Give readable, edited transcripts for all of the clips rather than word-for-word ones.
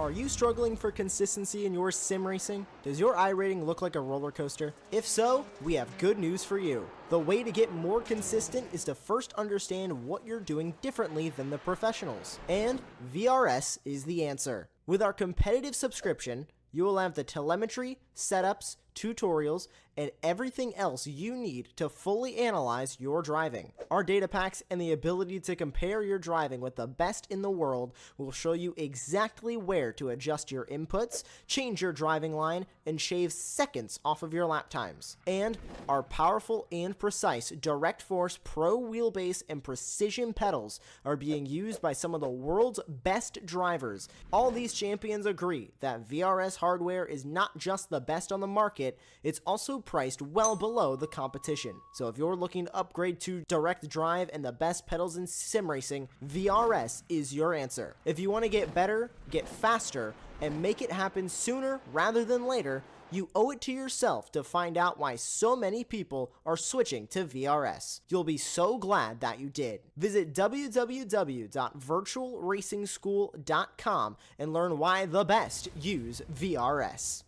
Are you struggling for consistency in your sim racing? Does your iRating look like a roller coaster? If so, we have good news for you. The way to get more consistent is to first understand what you're doing differently than the professionals. And VRS is the answer. With our competitive subscription, you will have the telemetry, setups, tutorials, and everything else you need to fully analyze your driving. Our data packs and the ability to compare your driving with the best in the world will show you exactly where to adjust your inputs, change your driving line, and shave seconds off of your lap times. And our powerful and precise Direct Force Pro wheelbase and precision pedals are being used by some of the world's best drivers. All these champions agree that VRS hardware is not just the best on the market, it's also priced well below the competition. So if you're looking to upgrade to direct drive and the best pedals in sim racing, VRS is your answer. If you want to get better, get faster, and make it happen sooner rather than later, you owe it to yourself to find out why so many people are switching to VRS. You'll be so glad that you did. Visit www.virtualracingschool.com and learn why the best use VRS.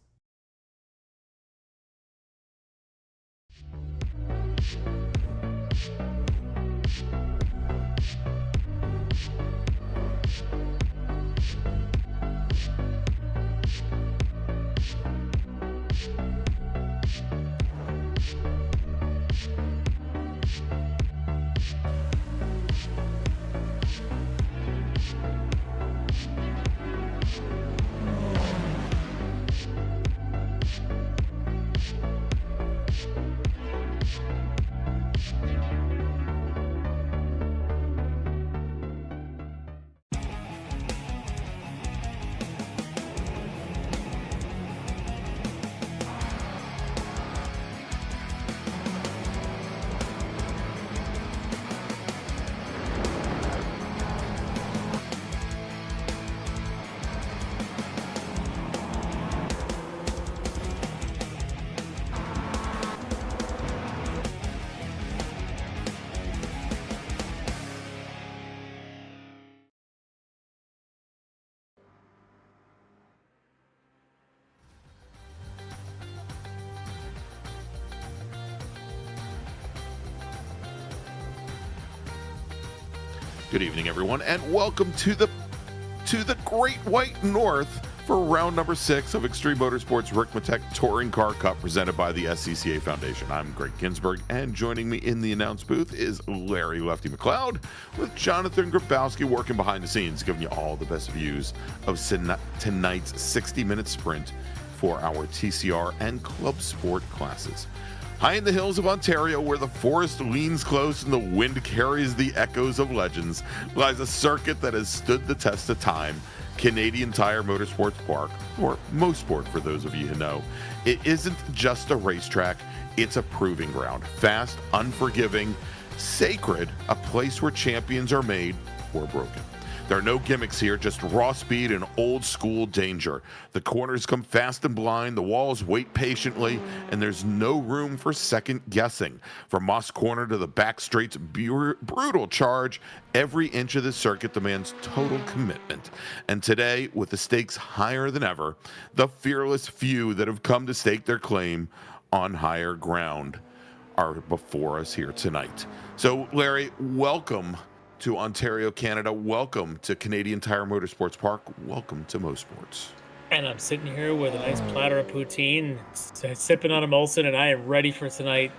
Good evening, everyone, and welcome to the Great White North for round number 6 of Extreme Motorsports Ricmotech Touring Car Cup presented by the SCCA Foundation. I'm Greg Ginsberg, and joining me in the announce booth is Larry Lefty McLeod with Jonathan Grabowski working behind the scenes, giving you all the best views of tonight's 60-minute sprint for our TCR and Club Sport classes. High in the hills of Ontario, where the forest leans close and the wind carries the echoes of legends, lies a circuit that has stood the test of time, Canadian Tire Motorsports Park, or Mosport for those of you who know. It isn't just a racetrack, it's a proving ground. Fast, unforgiving, sacred, a place where champions are made or broken. There are no gimmicks here, just raw speed and old school danger. The corners come fast and blind, the walls wait patiently, and there's no room for second guessing. From Moss Corner to the back straight's brutal charge, every inch of this circuit demands total commitment. And today, with the stakes higher than ever, the fearless few that have come to stake their claim on higher ground are before us here tonight. So, Larry, welcome to Ontario, Canada. Welcome to Canadian Tire Motorsports Park. Welcome to Mosports. And I'm sitting here with a nice platter of poutine, sipping on a Molson, and I am ready for tonight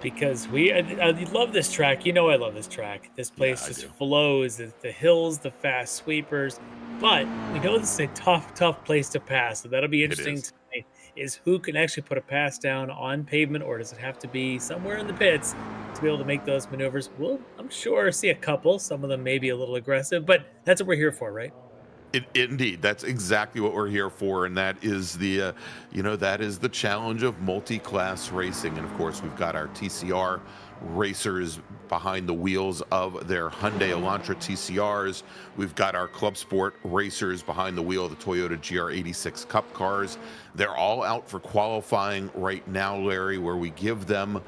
because I love this track. You know I love this track. This place just flows. The hills, the fast sweepers. But we know this is a tough place to pass. So that'll be interesting tonight, is who can actually put a pass down on pavement, or does it have to be somewhere in the pits to be able to make those maneuvers? We'll, I'm sure, see a couple. Some of them may be a little aggressive, but that's what we're here for, right? Indeed, that's exactly what we're here for, and that is the, that is the challenge of multi-class racing. And of course, we've got our TCR racers behind the wheels of their Hyundai Elantra TCRs. We've got our Club Sport racers behind the wheel of the Toyota GR86 Cup cars. They're all out for qualifying right now, Larry, where we give them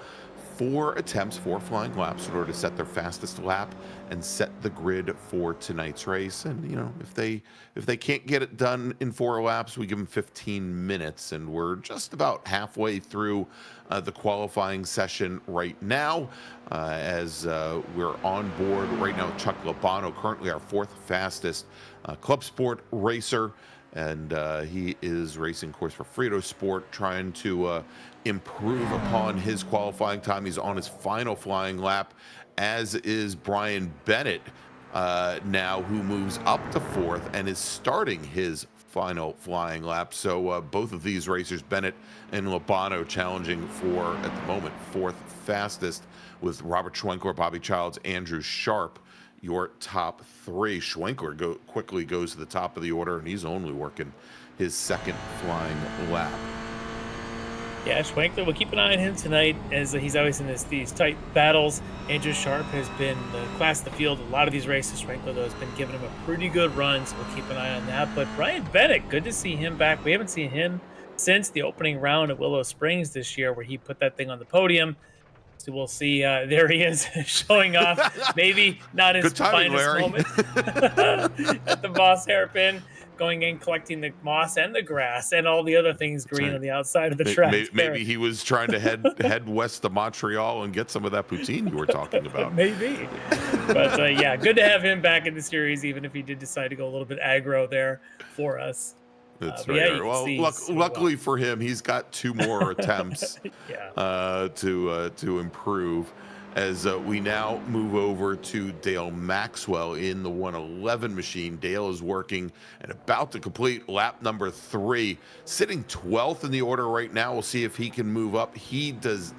4 attempts, 4 flying laps in order to set their fastest lap and set the grid for tonight's race. And you know, if they can't get it done in 4 laps, we give them 15 minutes, and we're just about halfway through the qualifying session right now. As we're on board right now with Chuck Labano, currently our 4th fastest Club Sport racer. And he is racing, of course, for Frito Sport, trying to improve upon his qualifying time. He's on his final flying lap, as is Brian Bennett now, who moves up to 4th and is starting his final flying lap. So both of these racers, Bennett and Labano, challenging for, at the moment, 4th fastest, with Robert Schwenkler, Bobby Childs, Andrew Sharp, your top 3. Schwenkler quickly goes to the top of the order, and he's only working his 2nd flying lap. Yeah, Schwenkler, we'll keep an eye on him tonight, as he's always in these tight battles. Andrew Sharp has been the class of the field a lot of these races. Schwenkler, though, has been giving him a pretty good run, so we'll keep an eye on that. But Brian Bennett, good to see him back. We haven't seen him since the opening round at Willow Springs this year, where he put that thing on the podium. So we'll see. There he is, showing off. Maybe not his finest moment at the Moss hairpin, going in, collecting the moss and the grass and all the other things green on the outside of the track. Maybe he was trying to head west to Montreal and get some of that poutine you were talking about. Maybe. But yeah, good to have him back in the series, even if he did decide to go a little bit aggro there for us. That's right. Yeah, well, luckily for him, he's got 2 more attempts to improve. As we now move over to Dale Maxwell in the 111 machine. Dale is working and about to complete lap number 3, sitting 12th in the order right now. We'll see if he can move up. He does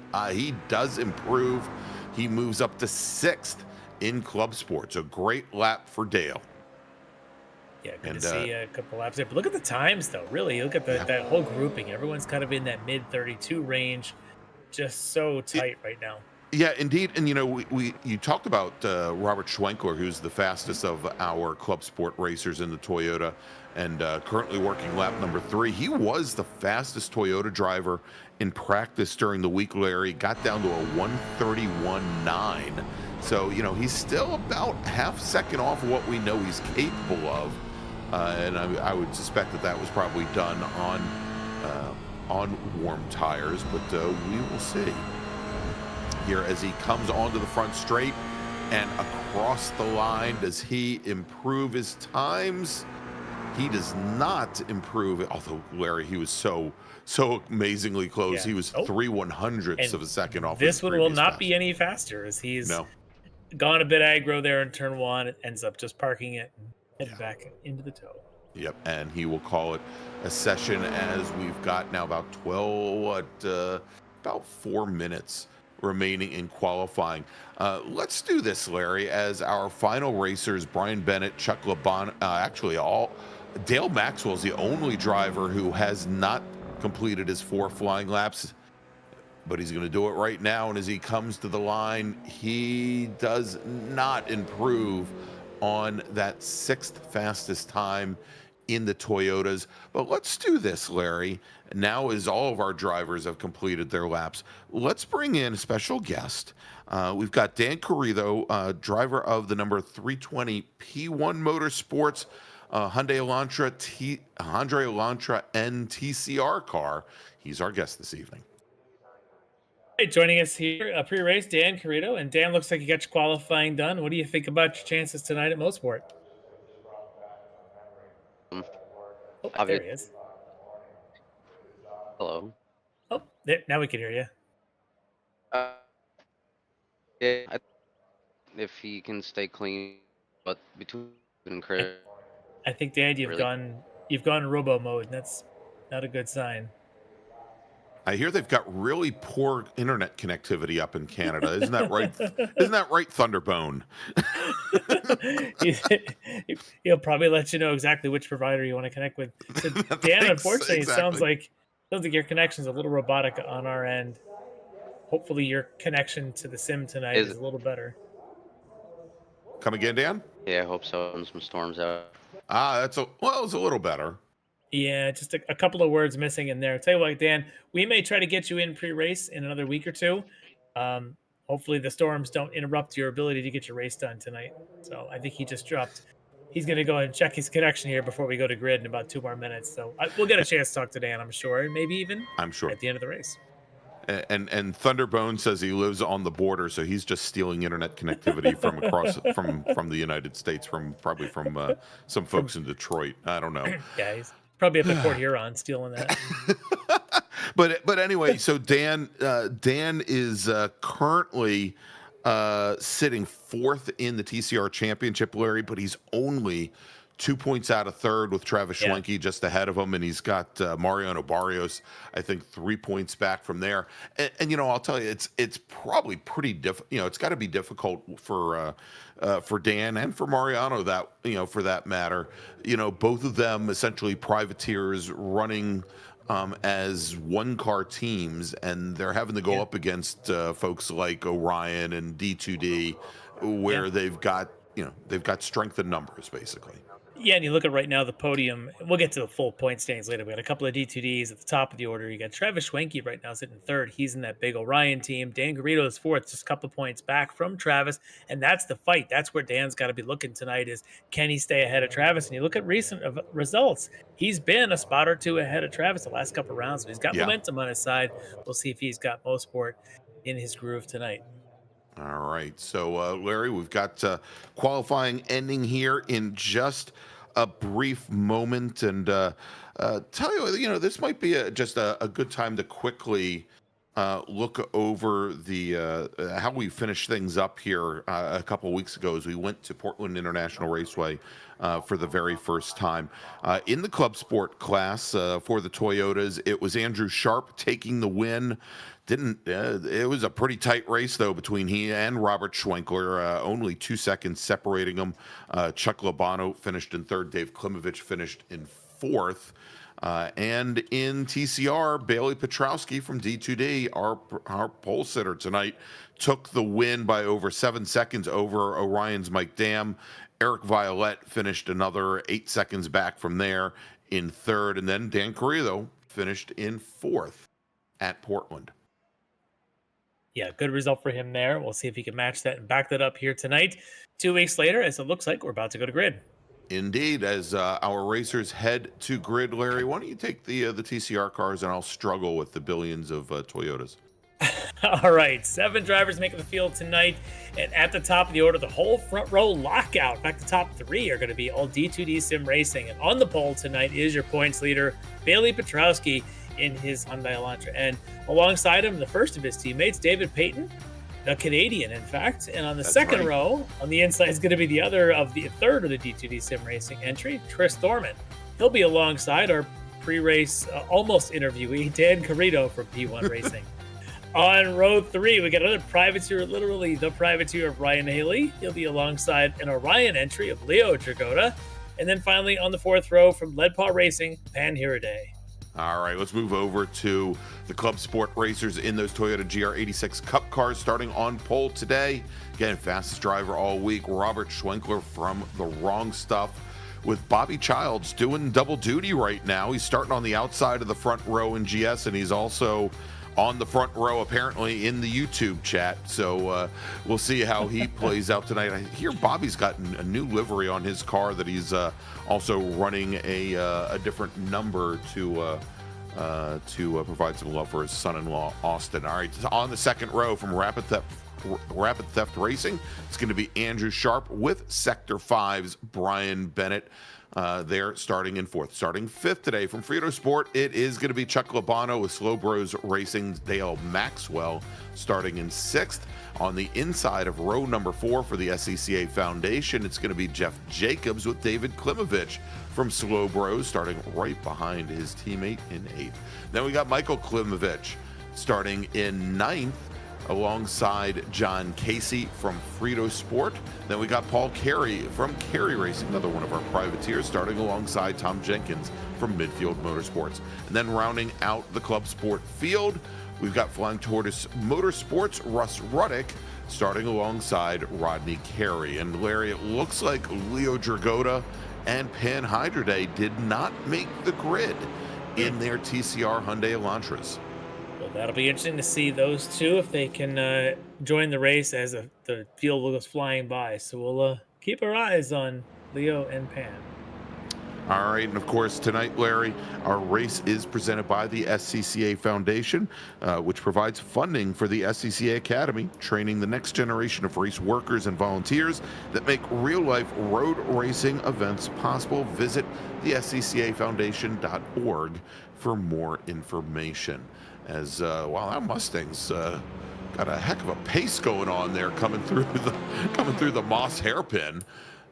improve. He moves up to 6th in Club Sports. A great lap for Dale. Yeah, good to see a couple laps there. But look at the times, though. Really, look at that whole grouping. Everyone's kind of in that mid-32 range. Just so tight right now. Yeah, indeed. And, you know, you talked about Robert Schwenkler, who's the fastest of our Club Sport racers in the Toyota, and currently working lap number 3. He was the fastest Toyota driver in practice during the week, Larry. Got down to a 1:31.9. So, you know, he's still about half second off of what we know he's capable of. And I would suspect that was probably done on warm tires, but we will see here as he comes onto the front straight and across the line. Does he improve his times? He does not improve, although Larry, he was so amazingly close. Yeah. He was 3/100ths of a second off. This one will not be any faster, as he's gone a bit aggro there in turn 1. It ends up just parking it and heading back into the toe. Yep, and he will call it a session, as we've got now about 4 minutes remaining in qualifying. Let's do this, Larry, as our final racers, Brian Bennett, Chuck Laban, Dale Maxwell is the only driver who has not completed his 4 flying laps, but he's going to do it right now. And as he comes to the line, he does not improve on that 6th fastest time in the Toyotas. But let's do this, Larry. Now, as all of our drivers have completed their laps, let's bring in a special guest. We've got Dan Carrido, driver of the number 320 P1 Motorsports Hyundai Elantra N TCR car. He's our guest this evening. Hey, joining us here pre-race, Dan Carrido. And Dan, looks like you got your qualifying done. What do you think about your chances tonight at Mosport? There he is. Hello. Oh, there, now we can hear you. Yeah, if he can stay clean, but between Chris, I think, Dan, you've gone robo mode, and that's not a good sign. I hear they've got really poor internet connectivity up in Canada. Isn't that right? Isn't that right, Thunderbone? He'll probably let you know exactly which provider you want to connect with. So, Dan, unfortunately, it sounds like your connection's a little robotic on our end. Hopefully, your connection to the sim tonight is a little better. Come again, Dan? Yeah, I hope so. And some storms out. It's a little better. Yeah, just a couple of words missing in there. I'll tell you what, Dan, we may try to get you in pre-race in another week or 2. Hopefully the storms don't interrupt your ability to get your race done tonight. So I think he just dropped. He's going to go and check his connection here before we go to grid in about 2 more minutes. So we'll get a chance to talk to Dan, I'm sure, and maybe even I'm sure at the end of the race. And Thunderbone says he lives on the border, so he's just stealing internet connectivity from across from the United States, probably from some folks in Detroit. I don't know. Yeah, he's probably up at Port Huron stealing that. But anyway, so Dan is currently sitting fourth in the TCR championship, Larry, but he's only 2 points out of third with Travis Schwenke just ahead of him, and he's got Mariano Barrios, I think, 3 points back from there. And I'll tell you, it's probably pretty it's got to be difficult for Dan and for Mariano, that for that matter. Both of them essentially privateers running as one-car teams, and they're having to go up against folks like Orion and D2D, where they've got strength in numbers, basically. Yeah, and you look at right now the podium. We'll get to the full point standings later. We got a couple of D2Ds at the top of the order. You got Travis Schwenke right now sitting third. He's in that big Orion team. Dan Garrido is fourth, just a couple of points back from Travis. And that's the fight. That's where Dan's got to be looking tonight, is can he stay ahead of Travis? And you look at recent results. He's been a spot or two ahead of Travis the last couple of rounds. So he's got momentum on his side. We'll see if he's got Mosport in his groove tonight. All right. So, Larry, we've got qualifying ending here in just a brief moment. And tell you, this might be just a good time to quickly look over the how we finished things up here a couple of weeks ago as we went to Portland International Raceway for the very first time. In the club sport class for the Toyotas, it was Andrew Sharp taking the win. It was a pretty tight race, though, between he and Robert Schwenkler. Only 2 seconds separating them. Chuck Labano finished in third. Dave Klimovich finished in fourth. And in TCR, Bailey Petrowski from D2D, our pole sitter tonight, took the win by over 7 seconds over Orion's Mike Dam. Eric Violette finished another 8 seconds back from there in third. And then Dan Carrillo finished in fourth at Portland. Yeah, good result for him there. We'll see if he can match that and back that up here tonight. 2 weeks later, as it looks like we're about to go to grid. Indeed, as our racers head to grid, Larry, why don't you take the TCR cars, and I'll struggle with the billions of Toyotas. All right, 7 drivers making the field tonight, and at the top of the order, the whole front row lockout. In fact, the top 3 are going to be all D2D Sim Racing, and on the pole tonight is your points leader, Bailey Petrowski, in his Hyundai Elantra, and alongside him, the first of his teammates, David Payton, the Canadian, in fact. And on the second row, on the inside, is going to be the third of the D2D Sim Racing entry, Tris Thorman. He'll be alongside our pre-race almost interviewee, Dan Carrillo from P1 Racing. On row 3, we got another privateer, literally the privateer of Ryan Haley. He'll be alongside an Orion entry of Leo Dragoda. And then finally, on the 4th row from Lead Paw Racing, Pan Hiraday. All right, let's move over to the club sport racers in those Toyota GR86 Cup cars, starting on pole today. Again, fastest driver all week, Robert Schwenkler from the Wrong Stuff, with Bobby Childs doing double duty right now. He's starting on the outside of the front row in GS, and he's also on the front row apparently in the YouTube chat. So we'll see how he plays out tonight. I hear Bobby's got a new livery on his car that he's also running a different number to provide some love for his son-in-law Austin. All right, on the second row from Rapid Theft Racing, it's going to be Andrew Sharp with Sector 5's Brian Bennett. They're starting in fourth. Starting fifth today from Frito Sport, it is going to be Chuck Labano with Slow Bros Racing's Dale Maxwell starting in sixth. On the inside of row number 4 for the SCCA Foundation, it's going to be Jeff Jacobs with David Klimovich from Slow Bros starting right behind his teammate in eighth. Then we got Michael Klimovich starting in ninth, alongside John Casey from Frito Sport. Then we got Paul Carey from Carey Racing, another one of our privateers, starting alongside Tom Jenkins from Midfield Motorsports. And then rounding out the club sport field, we've got Flying Tortoise Motorsports, Russ Ruddick, starting alongside Rodney Carey. And Larry, it looks like Leo Dragoda and Pan Hydroday did not make the grid in their TCR Hyundai Elantras. Well, That'll be interesting to see those two if they can join the race as the field goes flying by. So we'll keep our eyes on Leo and Pan. All right, and of course tonight, Larry, our race is presented by the SCCA Foundation, which provides funding for the SCCA Academy, training the next generation of race workers and volunteers that make real-life road racing events possible. Visit the sccafoundation.org for more information. As wow, that Mustang's got a heck of a pace going on there, coming through the Moss hairpin.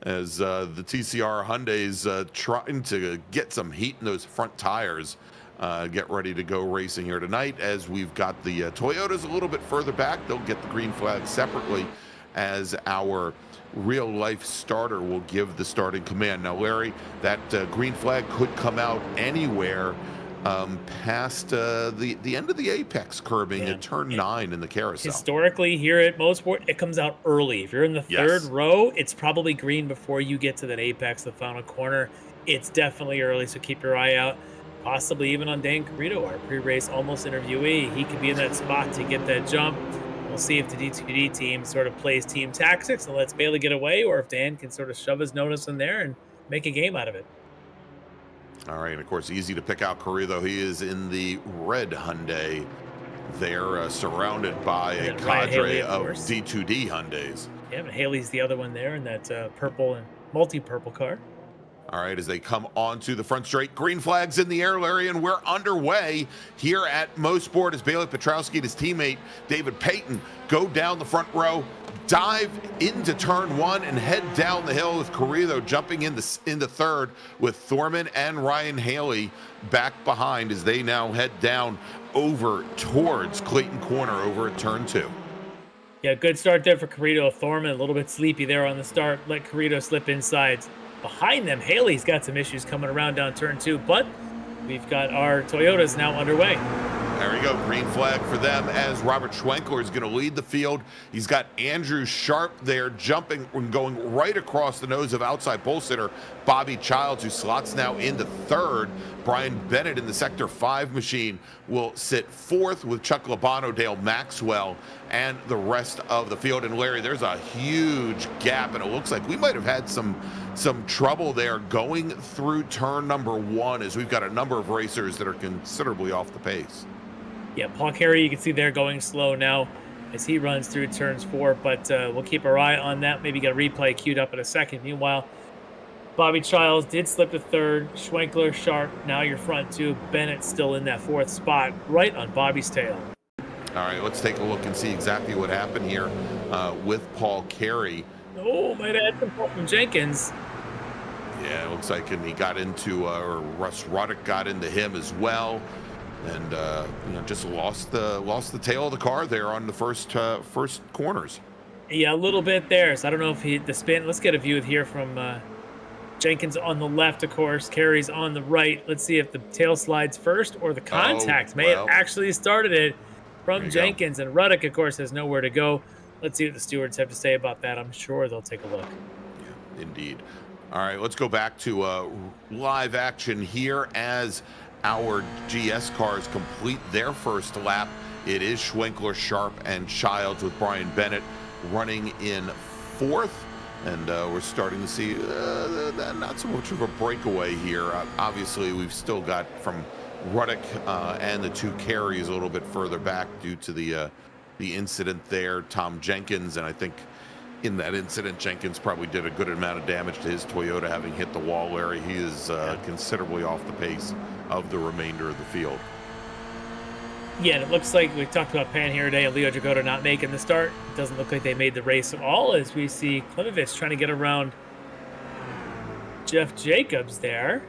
As the TCR Hyundai's trying to get some heat in those front tires, get ready to go racing here tonight. As we've got the Toyotas a little bit further back, they'll get the green flag separately, as our real life starter will give the starting command. Now, Larry, that green flag could come out anywhere past the end of the apex curbing at turn 9 in the carousel. Historically, here at Mosport, it comes out early. If you're in the third row, it's probably green before you get to that apex, the final corner. It's definitely early, so keep your eye out. Possibly even on Dan Carrito, our pre-race almost interviewee. He could be in that spot to get that jump. We'll see if the D2D team sort of plays team tactics and lets Bailey get away, or if Dan can sort of shove his notice in there and make a game out of it. All right, and of course, easy to pick out Carrillo. He is in the red Hyundai. They're surrounded by a cadre of D2D Hyundais. Yeah, but Haley's the other one there in that purple and multi-purple car. All right, as they come onto the front straight, green flags in the air, Larry, and we're underway here at Mosport as Bailey Petrowski and his teammate David Payton go down the front row, dive into turn 1 and head down the hill, with Carrillo jumping into third, with Thorman and Ryan Haley back behind as they now head down over towards Clayton Corner over at turn 2. Yeah, good start there for Carrillo. Thorman a little bit sleepy there on the start. Let Carrillo slip inside. Behind them, Haley's got some issues coming around down turn 2, but we've got our Toyotas now underway. There we go, green flag for them as Robert Schwenkler is going to lead the field. He's got Andrew Sharp there jumping and going right across the nose of outside pole sitter Bobby Childs, who slots now into third. Brian Bennett in the Sector 5 machine will sit fourth, with Chuck Labano, Dale Maxwell, and the rest of the field. And Larry, there's a huge gap, and it looks like we might have had some trouble there going through turn number 1, as we've got a number of racers that are considerably off the pace. Yeah, Paul Carey, you can see there going slow now as he runs through turns 4, but we'll keep our eye on that. Maybe get a replay queued up in a second. Meanwhile, Bobby Childs did slip to third. Schwenkler, Sharp, now your front 2. Bennett still in that 4th spot, right on Bobby's tail. All right, let's take a look and see exactly what happened here with Paul Carey. Oh, might add some help from Jenkins. Yeah, it looks like, and he got into, or Russ Ruddock got into him as well. And just lost the tail of the car there on the first corners. Yeah, a little bit there. So I don't know if the spin. Let's get a view here from Jenkins on the left, of course. Carey's on the right. Let's see if the tail slides first or the contact may have actually started it from Jenkins. And Ruddock, of course, has nowhere to go. Let's see what the stewards have to say about that. I'm sure they'll take a look. Yeah, indeed. All right, let's go back to live action here as our GS cars complete their first lap. It is Schwenkler, Sharp, and Childs, with Brian Bennett running in 4th. And we're starting to see not so much of a breakaway here. Obviously, we've still got from Ruddock and the 2 Careys a little bit further back due to the incident there. Tom Jenkins, and I think in that incident, Jenkins probably did a good amount of damage to his Toyota, having hit the wall, Larry. He is considerably off the pace of the remainder of the field. Yeah, and it looks like we talked about Pan here today and Leo Jagoda not making the start. It doesn't look like they made the race at all, as we see Klimovich trying to get around Jeff Jacobs there.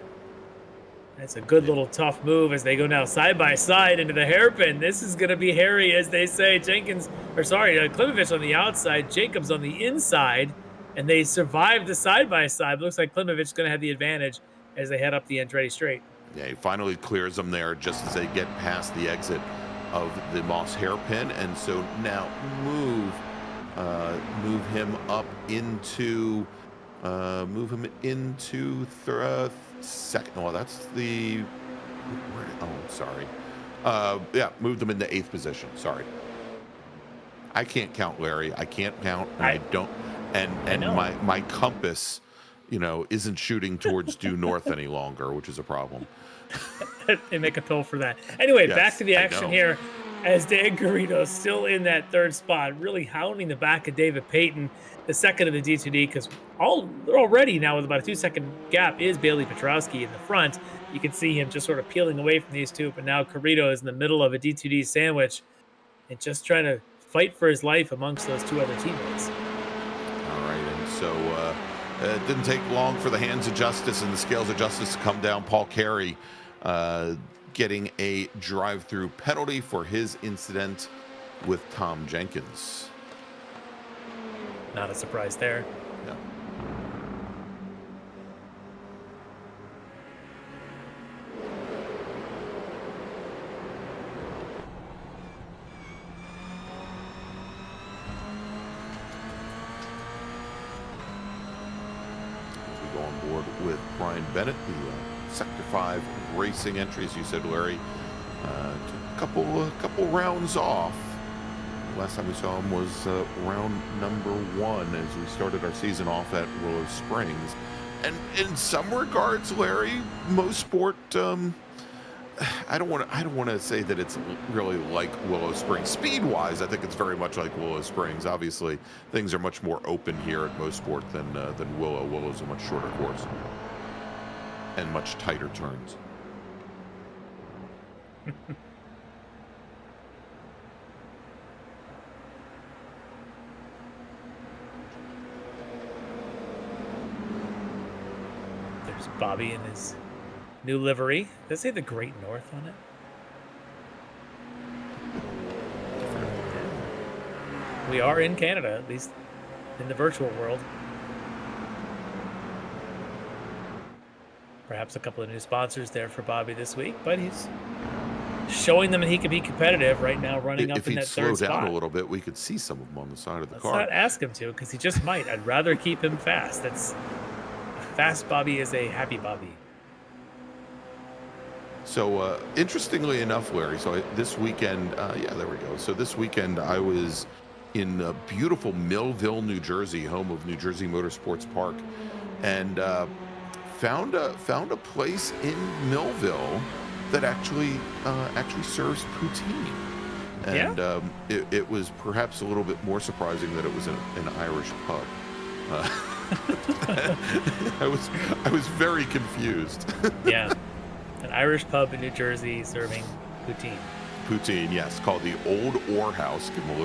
That's a good little tough move as they go now side by side into the hairpin. This is going to be hairy, as they say. Klimovich on the outside, Jacobs on the inside, and they survived the side by side. Looks like Klimovich is going to have the advantage as they head up the Andretti Straight. Yeah, he finally clears them there just as they get past the exit of the Moss hairpin, and so now move him up into second. Well, that's the. Sorry. Yeah, moved them into 8th position. Sorry. I can't count, Larry. I can't count, and I don't. And my compass, isn't shooting towards due north any longer, which is a problem. They make a pill for that. Anyway, Yes, back to the I action know. here. As Dan Garrido still in that 3rd spot, really hounding the back of David Payton, the second of the D2D, because already now with about a 2-second gap is Bailey Petrowski in the front. You can see him just sort of peeling away from these two, but now Garrido is in the middle of a D2D sandwich and just trying to fight for his life amongst those 2 other teammates. All right, and so it didn't take long for the hands of justice and the scales of justice to come down. Paul Carey getting a drive-through penalty for his incident with Tom Jenkins. Not a surprise there. Yeah. We go on board with Brian Bennett, the Sector 5 racing entry, as you said, Larry. Took a couple rounds off. Last time we saw him was round number 1 as we started our season off at Willow Springs. And in some regards, Larry, Mosport, I don't want to say that it's really like Willow Springs. Speed-wise, I think it's very much like Willow Springs. Obviously, things are much more open here at Mosport than Willow. Willow's a much shorter course and much tighter turns. There's Bobby in his new livery. Does it say the Great North on it? We are in Canada, at least in the virtual world. Perhaps a couple of new sponsors there for Bobby this week, but he's showing them that he can be competitive right now, running up in that 3rd spot. If he'd slow down a little bit, we could see some of them on the side of the car. Let's not ask him to, because he just might. I'd rather keep him fast. A fast Bobby is a happy Bobby. So interestingly enough, Larry, so this weekend, yeah, there we go. So this weekend I was in beautiful Millville, New Jersey, home of New Jersey Motorsports Park, and found a place in Millville that actually serves poutine. And it was perhaps a little bit more surprising that it was an Irish pub. I was very confused. Yeah, an Irish pub in New Jersey serving poutine. Poutine, yes, called the Old Ore House. Give them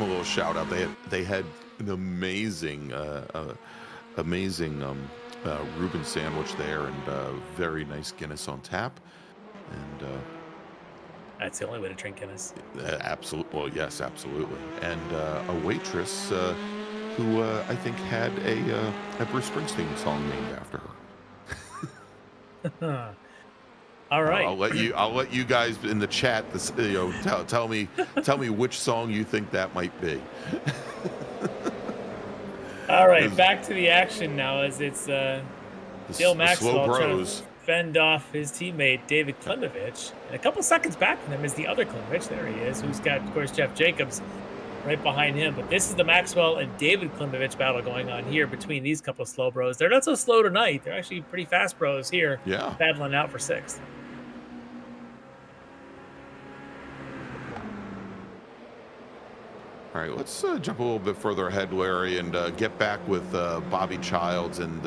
a little shout out. They had an amazing Reuben sandwich there, and very nice Guinness on tap. And that's the only way to drink Guinness. Absolutely. Well, yes, absolutely. And a waitress who I think had a Bruce Springsteen song named after her. All right. I'll let you guys in the chat tell me which song you think that might be. All right, back to the action now as it's Dale Maxwell trying to fend off his teammate David Klimovich. And a couple seconds back from him is the other Klimovich. There he is, who's got, of course, Jeff Jacobs right behind him. But this is the Maxwell and David Klimovich battle going on here between these couple of slow bros. They're not so slow tonight. They're actually pretty fast bros here. Yeah. Battling out for 6th. All right, let's jump a little bit further ahead, Larry, and get back with Bobby Childs. And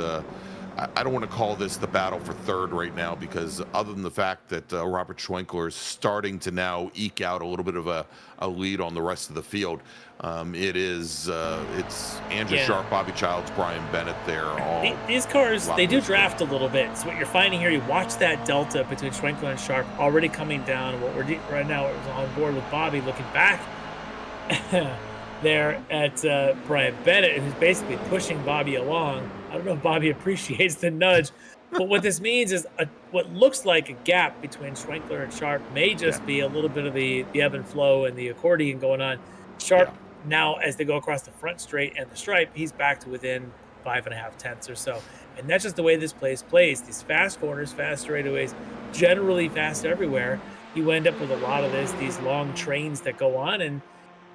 I don't want to call this the battle for 3rd right now, because other than the fact that Robert Schwenkler is starting to now eke out a little bit of a lead on the rest of the field, it's Andrew Sharp, Bobby Childs, Brian Bennett there. These cars, they do draft a little bit. So what you're finding here, you watch that delta between Schwenkler and Sharp already coming down. What we're right now is on board with Bobby looking back there at Brian Bennett, who's basically pushing Bobby along. I don't know if Bobby appreciates the nudge, but what this means is what looks like a gap between Schwenkler and Sharp may just be a little bit of the ebb and flow and the accordion going on. Sharp now, as they go across the front straight and the stripe, he's back to within 5.5 tenths or so. And that's just the way this place plays. These fast corners, fast straightaways, generally fast everywhere. you end up with a lot of these long trains that go on, and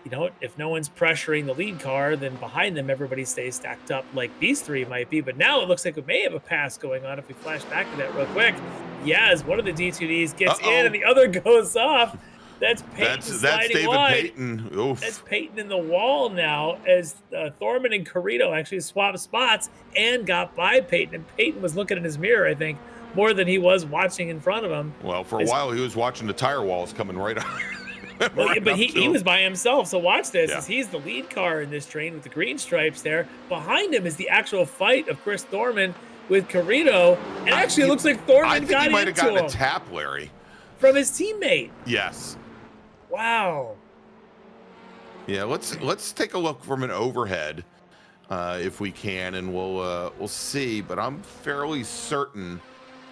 you know, if no one's pressuring the lead car, then behind them everybody stays stacked up like these three might be. But now it looks like we may have a pass going on if we flash back to that real quick. Yes, one of the D2Ds gets in and the other goes off. That's Peyton that's David wide. Peyton. Oof. That's Peyton in the wall now as Thorman and Carrito actually swapped spots and got by Peyton. And Peyton was looking in his mirror, I think, more than he was watching in front of him. Well, for a while he was watching the tire walls coming right up. But he was by himself. So watch this. As he's the lead car in this train with the green stripes there. Behind him is the actual fight of Chris Thorman with Carrito. And actually, it looks like Thorman got into him. I think he might have gotten a tap, Larry. From his teammate. Yes. Wow. Yeah, let's take a look from an overhead, if we can, and we'll see. But I'm fairly certain.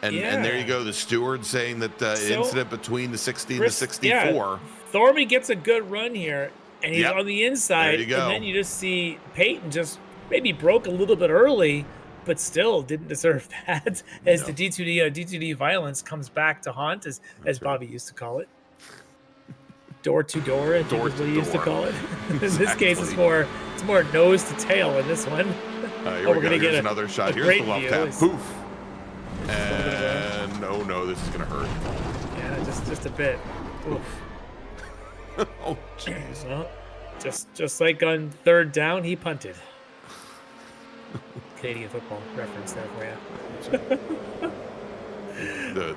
And there you go, the steward saying that the incident between the 60 and the 64. Yeah, Thorman gets a good run here, and he's on the inside. There you go. And then you just see Peyton just maybe broke a little bit early, but still didn't deserve that. As the D2D violence comes back to haunt, as Bobby used to call it. Door to door, I think is what he used to call it. In this case, it's more nose to tail in this one. Here we go. Here's another shot. Here's the love tap. Poof. And oh no, this is gonna hurt. Yeah, just a bit. Oof. Oh jeez. Well, just like on third down, he punted. Canadian football reference there for you.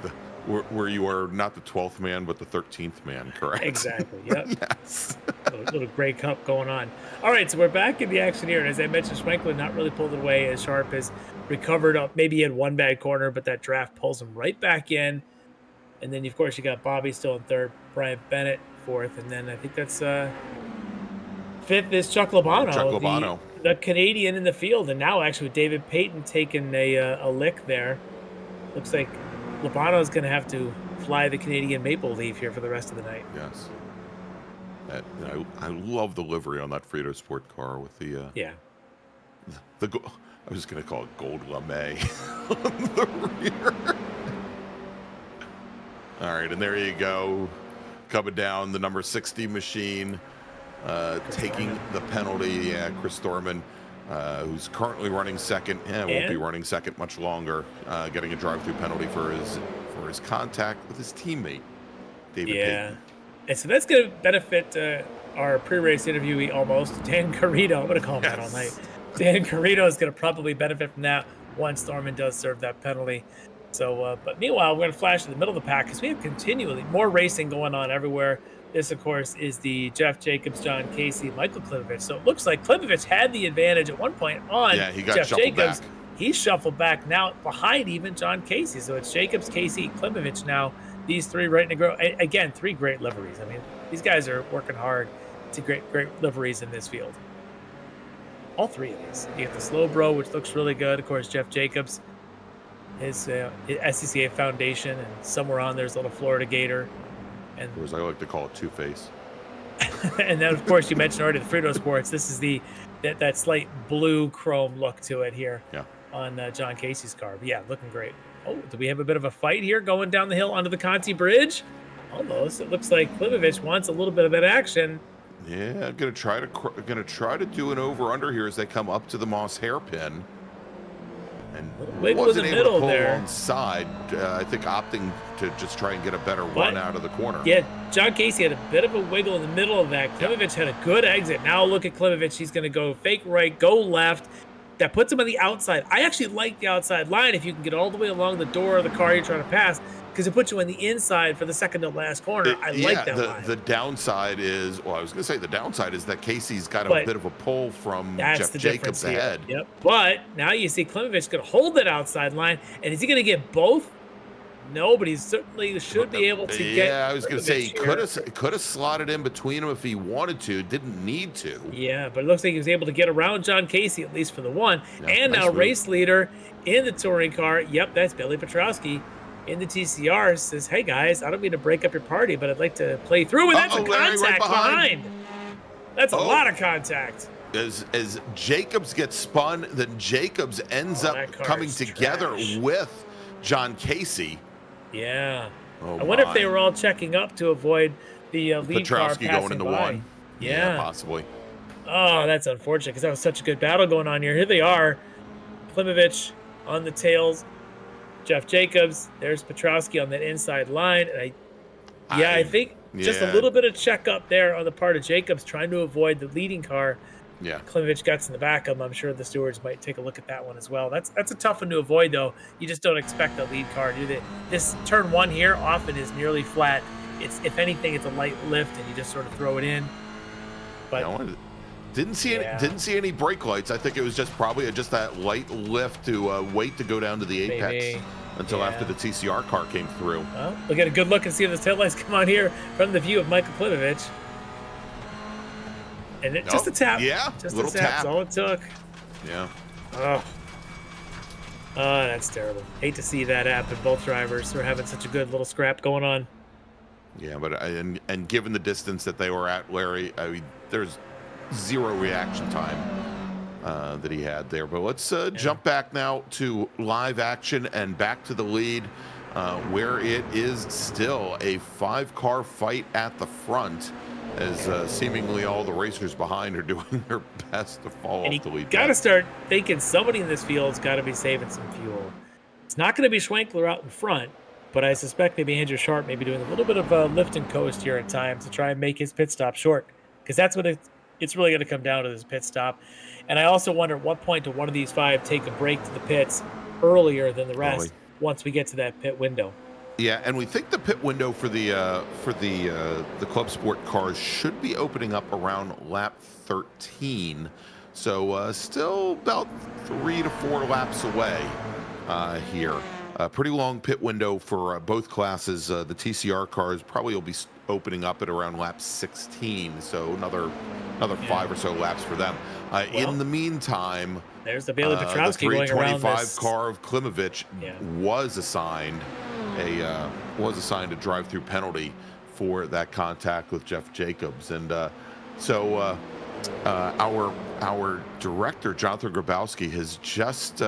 Where you are not the 12th man, but the 13th man, correct? Exactly. Yep. Yes. little Grey Cup going on. All right, so we're back in the action here, and as I mentioned, Schwenklin not really pulled it away as Sharp has recovered up. Maybe he had one bad corner, but that draft pulls him right back in. And then, of course, you got Bobby still in third, Brian Bennett fourth, and then I think that's fifth is Chuck Labano, the Canadian in the field, and now actually with David Peyton taking a lick there. Looks like Labano is going to have to fly the Canadian maple leaf here for the rest of the night. Yes. I love the livery on that Frito Sport car with the I was going to call it gold lame on the rear. All right, and there you go. Coming down the number 60 machine, taking the penalty. Yeah, Chris Thorman, who's currently running second, won't be running second much longer, getting a drive-through penalty for his contact with his teammate, David Peyton. And so that's going to benefit our pre-race interviewee almost, Dan Carrito. I'm going to call him that all night. Dan Carrito is going to probably benefit from that once Thorman does serve that penalty. So, but meanwhile, we're going to flash in the middle of the pack because we have continually more racing going on everywhere. This, of course, is the Jeff Jacobs, John Casey, Michael Klimovich. So it looks like Klimovich had the advantage at one point on Jeff Jacobs. Back. He's shuffled back now behind even John Casey. So it's Jacobs, Casey, Klimovich now. These three right in a row. Again, three great liveries. I mean, these guys are working hard to great liveries in this field. All three of these. You get the Slow Bro, which looks really good. Of course, Jeff Jacobs, his SCCA Foundation, and somewhere on there's a little Florida Gator. And or as I like to call it, Two-Face. And then, of course, you mentioned already the Frito Sports. This is that slight blue chrome look to it here on John Casey's car. But yeah, looking great. Oh, do we have a bit of a fight here going down the hill onto the Conti Bridge? Almost. It looks like Klimovich wants a little bit of that action. Yeah, I'm gonna try to do an over/under here as they come up to the Moss hairpin. And wiggle in the middle there. Inside, I think opting to just try and get a better run out of the corner. Yeah, John Casey had a bit of a wiggle in the middle of that. Klimovich had a good exit. Now look at Klimovich. He's going to go fake right, go left. That puts him on the outside. I actually like the outside line if you can get all the way along the door of the car you're trying to pass, because it puts you on the inside for the second to last corner. I like that line. The downside is, I was going to say the downside is that Casey's got a bit of a pull from Jeff Jacobs ahead. Yep. But now you see Klimovich going to hold that outside line, and is he going to get both? No, but he certainly should be able to get. Yeah, I was going to say he could have slotted in between them if he wanted to. Didn't need to. Yeah, but it looks like he was able to get around John Casey at least for the one. And nice now move. Race leader in the touring car. Yep, that's Billy Petrowski in the TCR. Says, "Hey guys, I don't mean to break up your party, but I'd like to play through." And that's a contact right behind. That's a lot of contact. As Jacobs gets spun, then Jacobs ends up coming together with John Casey. Yeah. Oh, I wonder if they my. were all checking up to avoid the lead car Petrowski passing going into by. one. Yeah. Possibly. Oh, that's unfortunate because that was such a good battle going on here. Here they are. Klimovich on the tails. Jeff Jacobs. There's Petrowski on that inside line. And I think just a little bit of check up there on the part of Jacobs trying to avoid the leading car. Yeah. Klimovich gets in the back of him. I'm sure the stewards might take a look at that one as well. That's a tough one to avoid, though. You just don't expect the lead car to do that. This turn one here often is nearly flat. It's, if anything, it's a light lift, and you just sort of throw it in. But didn't see any brake lights. I think it was just probably just that light lift to wait to go down to the apex until after the TCR car came through. Well, we'll get a good look and see if the taillights come on here from the view of Michael Klimovich. And just a tap. Yeah, just little a tap. That's all it took. Yeah. Oh, that's terrible. Hate to see that happen. Both drivers are having such a good little scrap going on. Yeah, but and given the distance that they were at, Larry, I mean, there's zero reaction time that he had there. But let's jump back now to live action and back to the lead, where it is still a 5-car fight at the front, as seemingly all the racers behind are doing their best to fall off the lead. Got to start thinking somebody in this field's got to be saving some fuel. It's not going to be Schwenkler out in front, but I suspect maybe Andrew Sharp may be doing a little bit of a lift and coast here at times to try and make his pit stop short, because that's what it's really going to come down to, this pit stop. And I also wonder at what point do one of these 5 take a break to the pits earlier than the rest once we get to that pit window. Yeah, and we think the pit window for the Club Sport cars should be opening up around lap 13. So still about 3 to 4 laps away here. Pretty long pit window for both classes. The TCR cars probably will be opening up at around lap 16. So another 5 or so laps for them. In the meantime, there's the Bailey Petrowski going around this. The 325 car of Klimovich was assigned a drive-through penalty for that contact with Jeff Jacobs. And so our director, Jonathan Grabowski, has just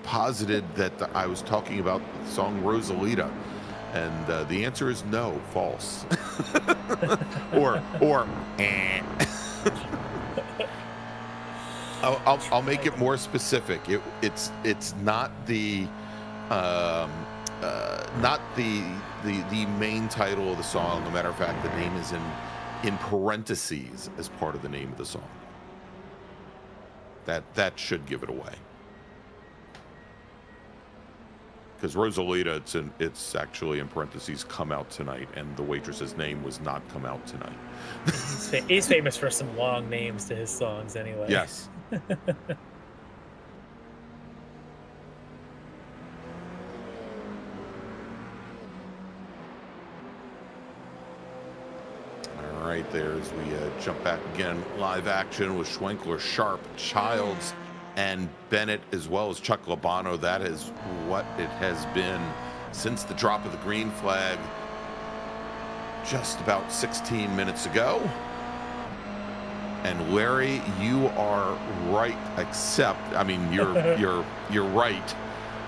posited that I was talking about the song Rosalita. And the answer is no, false. or I'll make it more specific. It's not the main title of the song. As a matter of fact, the name is in parentheses as part of the name of the song. That should give it away. Because Rosalita, it's actually in parentheses, come out tonight, and the waitress's name was not come out tonight. He's famous for some long names to his songs anyway. Yes. All right, there as we jump back again, live action with Schwenkler, Sharp, Childs, and Bennett, as well as Chuck Labano. That is what it has been since the drop of the green flag just about 16 minutes ago. And Larry, you are right, except, I mean, you're right.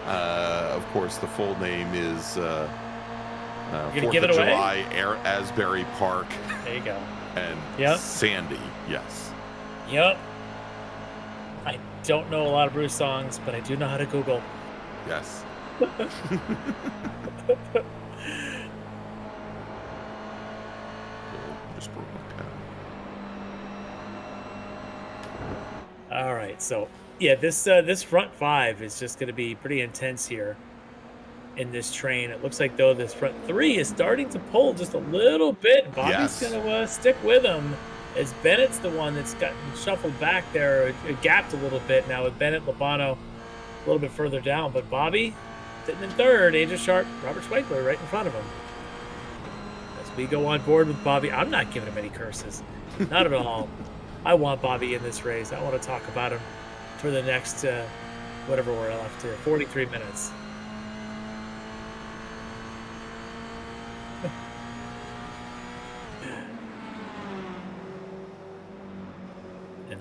Of course, the full name is 4th of July, Asbury Park. There you go. And Sandy, yes. Yep. I don't know a lot of Bruce songs, but I do know how to Google. Yes. Just broke my pen. All right, so yeah, this front 5 is just going to be pretty intense here in this train. It looks like though this front 3 is starting to pull just a little bit. Bobby's going to stick with him, as Bennett's the one that's gotten shuffled back there, it gapped a little bit now with Bennett, Labano a little bit further down, but Bobby sitting in 3rd, Andrew Sharp, Robert Schwenkler right in front of him. As we go on board with Bobby, I'm not giving him any curses, not at all. I want Bobby in this race. I want to talk about him for the next, whatever we're left here, 43 minutes.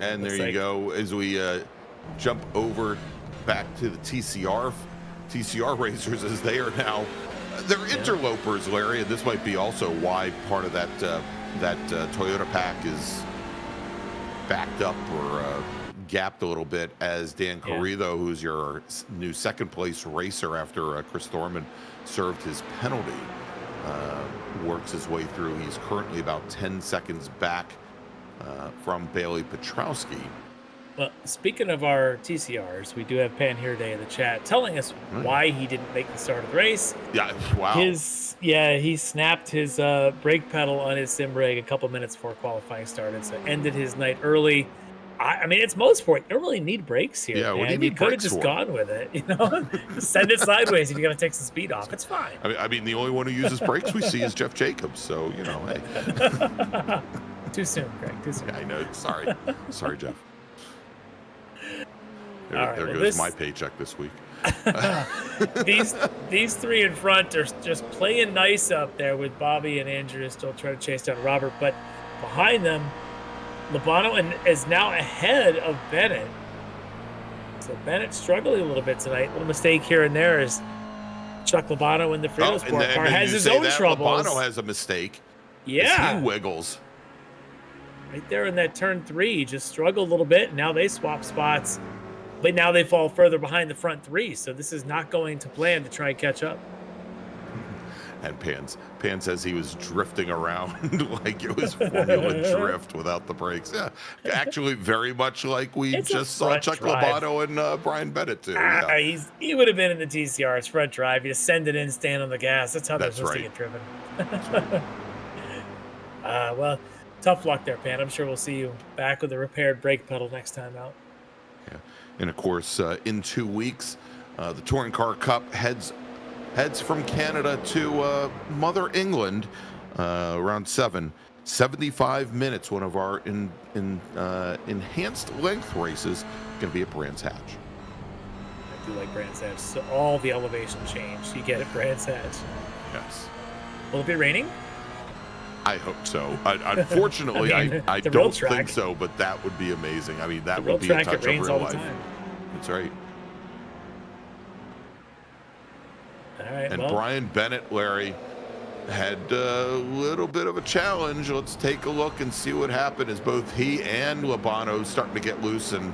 And there you go, as we jump over back to the TCR racers, as they are now They're interlopers, Larry, and this might be also why part of that Toyota pack is backed up or gapped a little bit, as Dan Corrido, who's your new second-place racer after Chris Thorman served his penalty, works his way through. He's currently about 10 seconds back from Bailey Petrowski. Well, speaking of our TCRs, we do have Pan here today in the chat telling us why he didn't make the start of the race. Yeah, wow. He snapped his brake pedal on his sim rig a couple minutes before qualifying started, so ended his night early. I mean, it's Mosport. You don't really need brakes here. Yeah, what do you need need could have brakes just for? gone with it, you know? Just send it sideways if you're going to take some speed off. It's fine. I mean, the only one who uses brakes we see is Jeff Jacobs, so, you know, hey. Too soon, Greg. Too soon. Yeah, I know. Sorry. Sorry, Jeff. There well, goes my paycheck this week. These three in front are just playing nice up there, with Bobby and Andrew still trying to chase down Robert. But behind them, Lobano is now ahead of Bennett. So Bennett struggling a little bit tonight. A little mistake here and there as Chuck Lobano in the Rennsport car has his own troubles. Lobano has a mistake. Yeah. He wiggles. Right there in that turn 3, just struggled a little bit. Now they swap spots, but now they fall further behind the front 3. So this is not going to plan to try and catch up. And Pan says he was drifting around like it was Formula Drift without the brakes. Yeah, actually very much like we just saw Chuck Lobano and Brian Bennett do. Yeah. He would have been in the TCR. It's front drive. You just send it in, stand on the gas. That's how they're supposed to get driven. Well, tough luck there, Pan. I'm sure we'll see you back with a repaired brake pedal next time out. Yeah, and of course, in 2 weeks, the Touring Car Cup heads from Canada to Mother England around 75 minutes. One of our enhanced length races going to be at Brands Hatch. I do like Brands Hatch. So all the elevation change you get at Brands Hatch. Yes. Will it be raining? I hope so. Unfortunately, I don't think so, but that would be amazing. I mean, that would be a touch of real life. That's right. All right, and Brian Bennett, Larry, had a little bit of a challenge. Let's take a look and see what happened as both he and Lobano starting to get loose and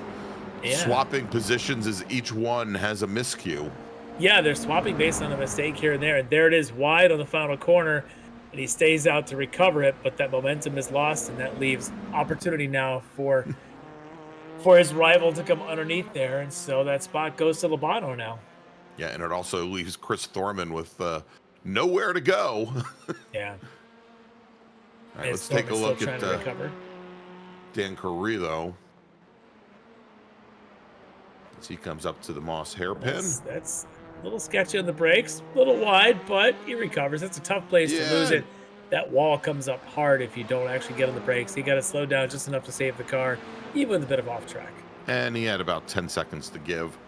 swapping positions as each one has a miscue. Yeah, they're swapping based on a mistake here and there. And there it is, wide on the final corner. And he stays out to recover it, but that momentum is lost, and that leaves opportunity now for his rival to come underneath there. And so that spot goes to Lobano now. Yeah, and it also leaves Chris Thorman with nowhere to go. Yeah. All right, let's take a look at Dan Corrido as he comes up to the Moss hairpin. That's a little sketchy on the brakes, a little wide, but he recovers. That's a tough place to lose it. That wall comes up hard if you don't actually get on the brakes. You got to slow down just enough to save the car, even with a bit of off track. And he had about 10 seconds to give.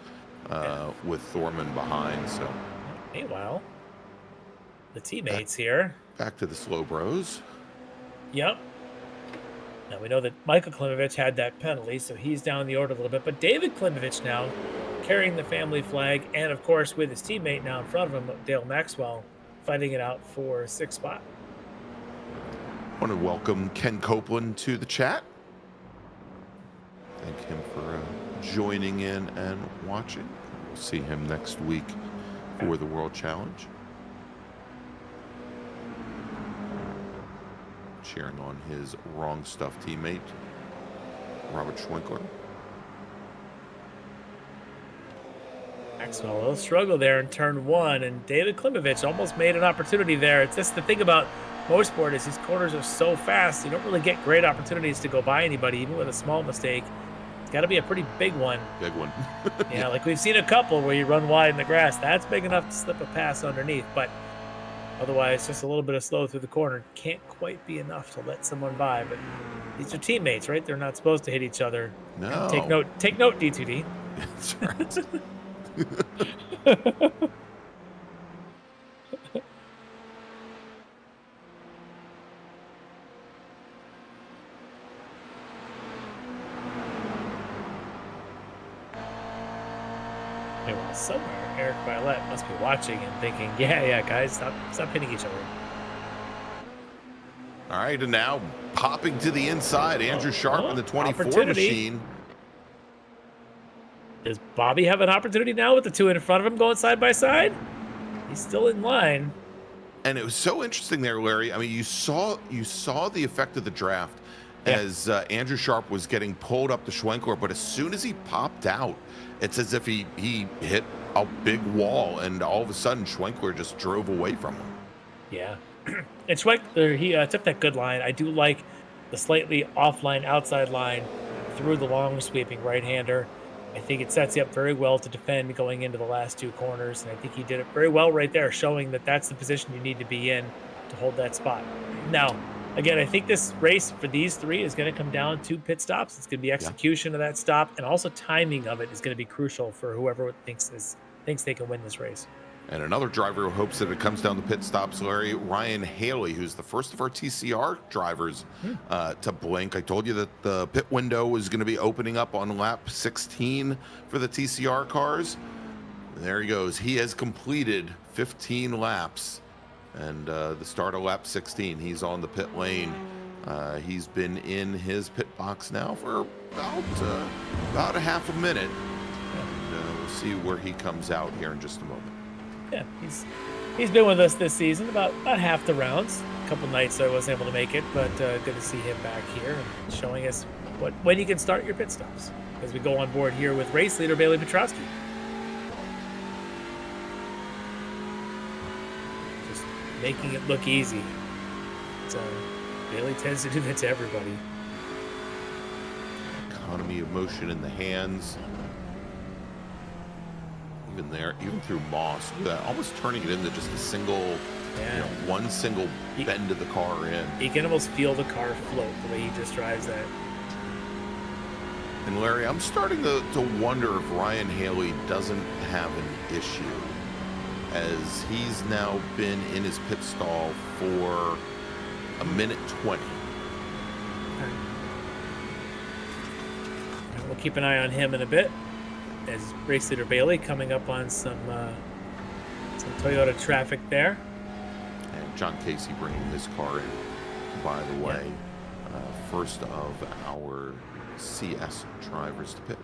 With Thorman behind, so. Meanwhile, the teammates here. Back to the slow bros. Yep. Now we know that Michael Klimovich had that penalty, so he's down the order a little bit. But David Klimovich now carrying the family flag, and of course with his teammate now in front of him, Dale Maxwell, fighting it out for 6th spot. I want to welcome Ken Copeland to the chat. Thank him for joining in and watching. We'll see him next week for the World Challenge. Cheering on his wrong stuff teammate, Robert Schwinkler. Maxwell will struggle there in turn 1, and David Klimovich almost made an opportunity there. It's just the thing about Mosport is these corners are so fast, you don't really get great opportunities to go by anybody, even with a small mistake. Got to be a pretty big one. Big one. Yeah, like we've seen a couple where you run wide in the grass. That's big enough to slip a pass underneath, but otherwise just a little bit of slow through the corner. Can't quite be enough to let someone by, but these are teammates, right? They're not supposed to hit each other. No. Take note, D2D. That's right. Meanwhile, somewhere, Eric Violet must be watching and thinking, yeah, guys, stop hitting each other. All right, and now popping to the inside, Andrew Sharp in the 24 machine. Does Bobby have an opportunity now with the two in front of him going side by side? He's still in line. And it was so interesting there, Larry. I mean, you saw the effect of the draft as Andrew Sharp was getting pulled up the Schwenkler, but as soon as he popped out, it's as if he hit a big wall, and all of a sudden Schwenkler just drove away from him. Yeah. And Schwenkler, he took that good line. I do like the slightly offline outside line through the long sweeping right-hander. I think it sets you up very well to defend going into the last two corners, and I think he did it very well right there, showing that that's the position you need to be in to hold that spot. Now, again, I think this race for these three is going to come down to pit stops. It's going to be execution of that stop, and also timing of it is going to be crucial for whoever thinks they can win this race. And another driver who hopes that it comes down to pit stops, Larry, Ryan Haley, who's the first of our TCR drivers to blink. I told you that the pit window was going to be opening up on lap 16 for the TCR cars. There he goes. He has completed 15 laps, and the start of lap 16, he's on the pit lane. He's been in his pit box now for about a half a minute. And we'll see where he comes out here in just a moment. Yeah, he's been with us this season about half the rounds. A couple nights I wasn't able to make it, but good to see him back here and showing us when you can start your pit stops as we go on board here with race leader Bailey Petrowski. Just making it look easy. So Bailey tends to do that to everybody. Economy of motion in the hands. Even there, even through Moss, almost turning it into just a single, one single bend of the car in. You can almost feel the car float the way he just drives that. And Larry, I'm starting to wonder if Ryan Haley doesn't have an issue, as he's now been in his pit stall for a minute 20. We'll keep an eye on him in a bit, as race leader Bailey coming up on some Toyota traffic there. And John Casey bringing his car in, by the way. First of our CS drivers to pit.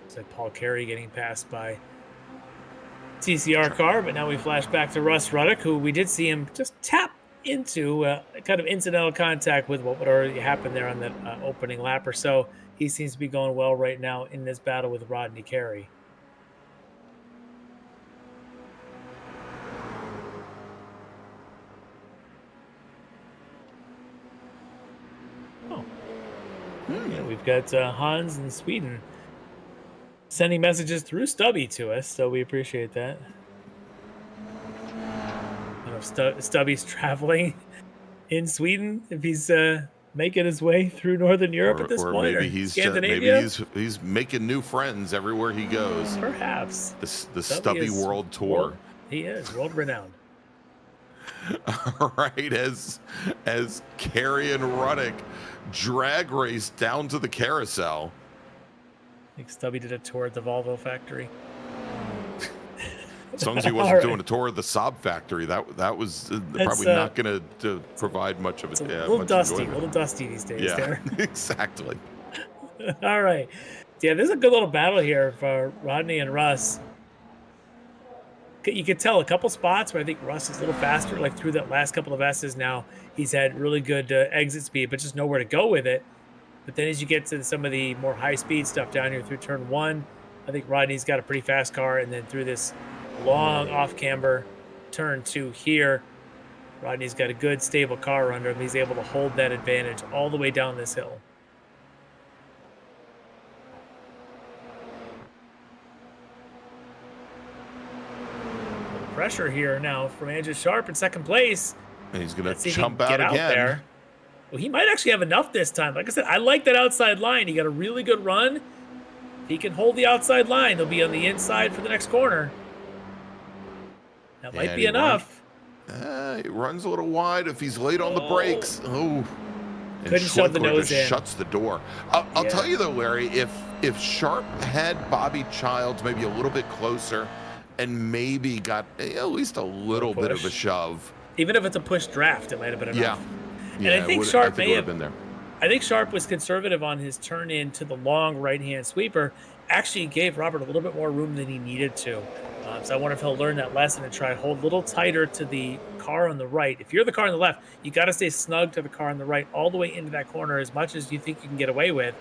It's like Paul Carey getting passed by TCR car, but now we flash back to Russ Ruddock, who we did see him just tap into kind of incidental contact with what would already happen there on that opening lap or so. He seems to be going well right now in this battle with Rodney Carey. Yeah, we've got Hans in Sweden sending messages through Stubby to us, so we appreciate that. I don't know if Stubby's traveling in Sweden, if he's making his way through Northern Europe at this point, maybe he's he's making new friends everywhere he goes. Perhaps the Stubby World Tour. He is world renowned. All right, as Carey and Ruddock drag race down to the carousel. I think Stubby did a tour at the Volvo factory. As long as he wasn't doing a tour of the Saab factory, that was probably not going to provide much of it. A little dusty these days. Yeah, there. Exactly. All right. Yeah, this is a good little battle here for Rodney and Russ. You could tell a couple spots where I think Russ is a little faster, like through that last couple of S's now. He's had really good exit speed, but just nowhere to go with it. But then as you get to some of the more high-speed stuff down here through turn one, I think Rodney's got a pretty fast car. And then through this long off-camber turn two here, Rodney's got a good, stable car under him. He's able to hold that advantage all the way down this hill. Pressure here now from Andrew Sharp in second place. And he's going to jump out again. There. Well, he might actually have enough this time. Like I said, I like that outside line. He got a really good run. If he can hold the outside line, he'll be on the inside for the next corner. That might be enough. He runs a little wide if he's late on the brakes. Oh, And couldn't shove the Schwinkler nose just in. shuts the door. I'll tell you though, Larry, if Sharp had Bobby Childs maybe a little bit closer and maybe got at least a little bit of a shove. Even if it's a push draft, it might have been enough. Yeah. And I think Sharp may have been there. I think Sharp was conservative on his turn in to the long right-hand sweeper. Actually gave Robert a little bit more room than he needed to. So I wonder if he'll learn that lesson and try to hold a little tighter to the car on the right. If you're the car on the left, you got to stay snug to the car on the right all the way into that corner as much as you think you can get away with.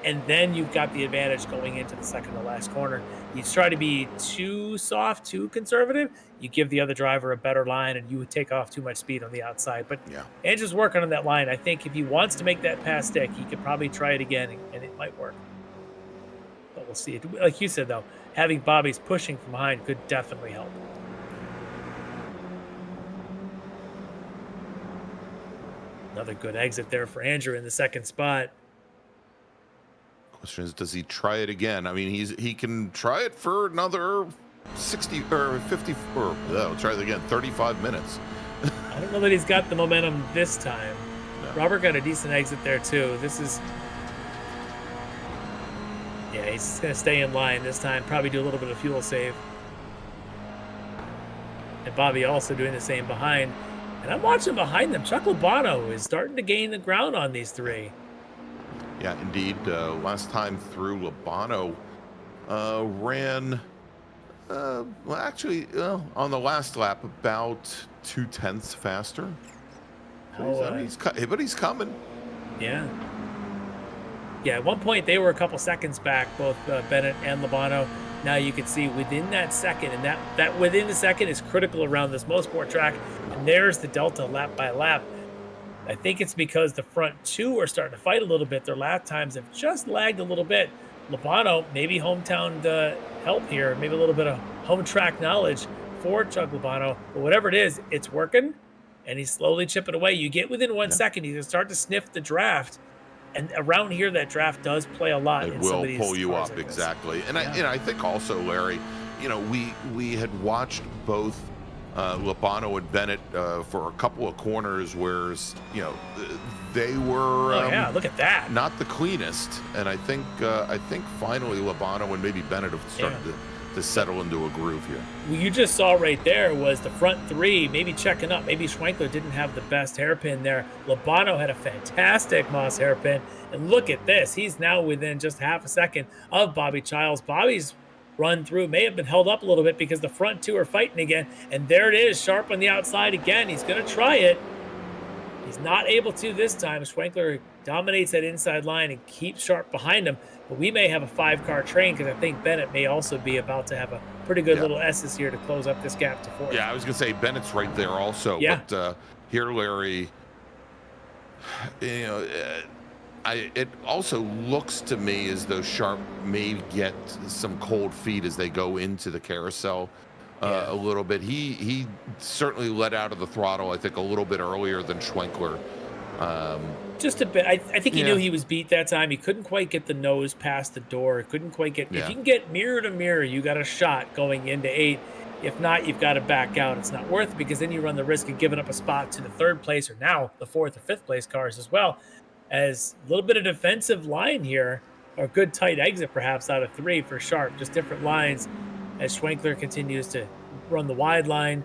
And then you've got the advantage going into the second to last corner. You try to be too soft, too conservative, you give the other driver a better line and you would take off too much speed on the outside. But Andrew's working on that line. I think if he wants to make that pass stick, he could probably try it again and it might work. But we'll see. Like you said, though, having Bobby's pushing from behind could definitely help. Another good exit there for Andrew in the second spot. Question is, does he try it again? I mean, he can try it for another 60 or 50 or try it again, 35 minutes. I don't know that he's got the momentum this time. No. Robert got a decent exit there too. This is, yeah, he's gonna stay in line this time. Probably do a little bit of fuel save. And Bobby also doing the same behind. And I'm watching behind them. Chuck Labano is starting to gain the ground on these three. Yeah, indeed. Last time through, Labano ran, on the last lap, about 0.2 faster. But he's coming. Yeah. Yeah, at one point they were a couple seconds back, both Bennett and Labano. Now you can see within that second, and that within the second is critical around this Mosport track. And there's the delta lap by lap. I think it's because the front two are starting to fight a little bit. Their lap times have just lagged a little bit. Labano, maybe hometown help here, maybe a little bit of home track knowledge for Chuck Labano. But whatever it is, it's working, and he's slowly chipping away. You get within 1 second, you can start to sniff the draft. And around here, that draft does play a lot. It will pull you up, exactly. And I think also, Larry, we had watched both Labano and Bennett for a couple of corners where they were look at that, not the cleanest. And I think finally Labano and maybe Bennett have started to settle into a groove here. What you just saw right there was the front three maybe checking up. Maybe Schwenkler didn't have the best hairpin there. Labano had a fantastic Moss hairpin. And look at this. He's now within just half a second of Bobby Childs. Bobby's run through may have been held up a little bit because the front two are fighting again. And there it is, Sharp on the outside again. He's going to try it. He's not able to this time. Schwenkler dominates that inside line and keeps Sharp behind him. But we may have a 5-car train because I think Bennett may also be about to have a pretty good little S's here to close up this gap to 4th. Yeah, I was going to say Bennett's right there also. Yeah. But here, Larry, it also looks to me as though Sharp may get some cold feet as they go into the carousel a little bit. He certainly let out of the throttle, I think, a little bit earlier than Schwenkler. Just a bit. I think he knew he was beat that time. He couldn't quite get the nose past the door. Couldn't quite get. If you can get mirror to mirror, you got a shot going into 8. If not, you've got to back out. It's not worth it because then you run the risk of giving up a spot to the 3rd place or now the 4th or 5th place cars as well. As a little bit of defensive line here, or a good tight exit perhaps out of 3 for Sharp. Just different lines as Schwenkler continues to run the wide line.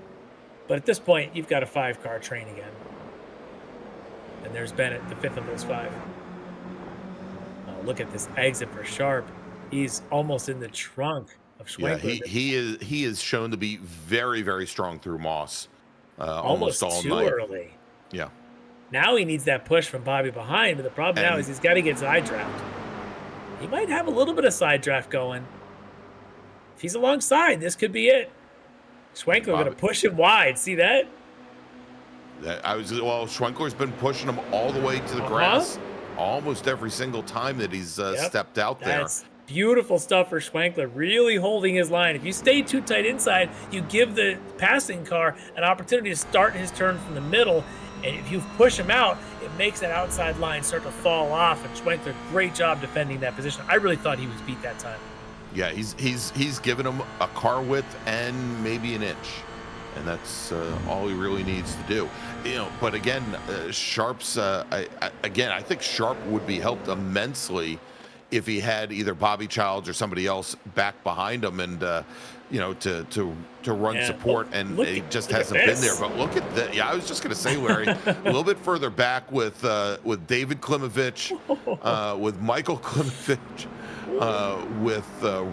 But at this point, you've got a 5-car train again. And there's Bennett, the 5th of those 5. Oh, look at this exit for Sharp. He's almost in the trunk of Schwenkler. Yeah, he is shown to be very, very strong through Moss. Almost all too night. Early. Yeah. Now he needs that push from Bobby behind, but the problem now is he's got to get side draft. He might have a little bit of side draft going. If he's alongside, this could be it. Schwenkler going to push him wide. See that? Schwenkler's been pushing him all the way to the grass almost every single time that he's stepped out there. That's beautiful stuff for Schwenkler, really holding his line. If you stay too tight inside, you give the passing car an opportunity to start his turn from the middle. And if you push him out, it makes that outside line start to fall off. And Schwenkler, great job defending that position. I really thought he was beat that time. Yeah, he's given him a car width and maybe an inch. and that's all he really needs to do. But again, Sharp's I think Sharp would be helped immensely if he had either Bobby Childs or somebody else back behind him, and to run support, and he just hasn't been there. But look at that. Yeah, I was just going to say, Larry, a little bit further back with David Klimovich, with Michael Klimovich, with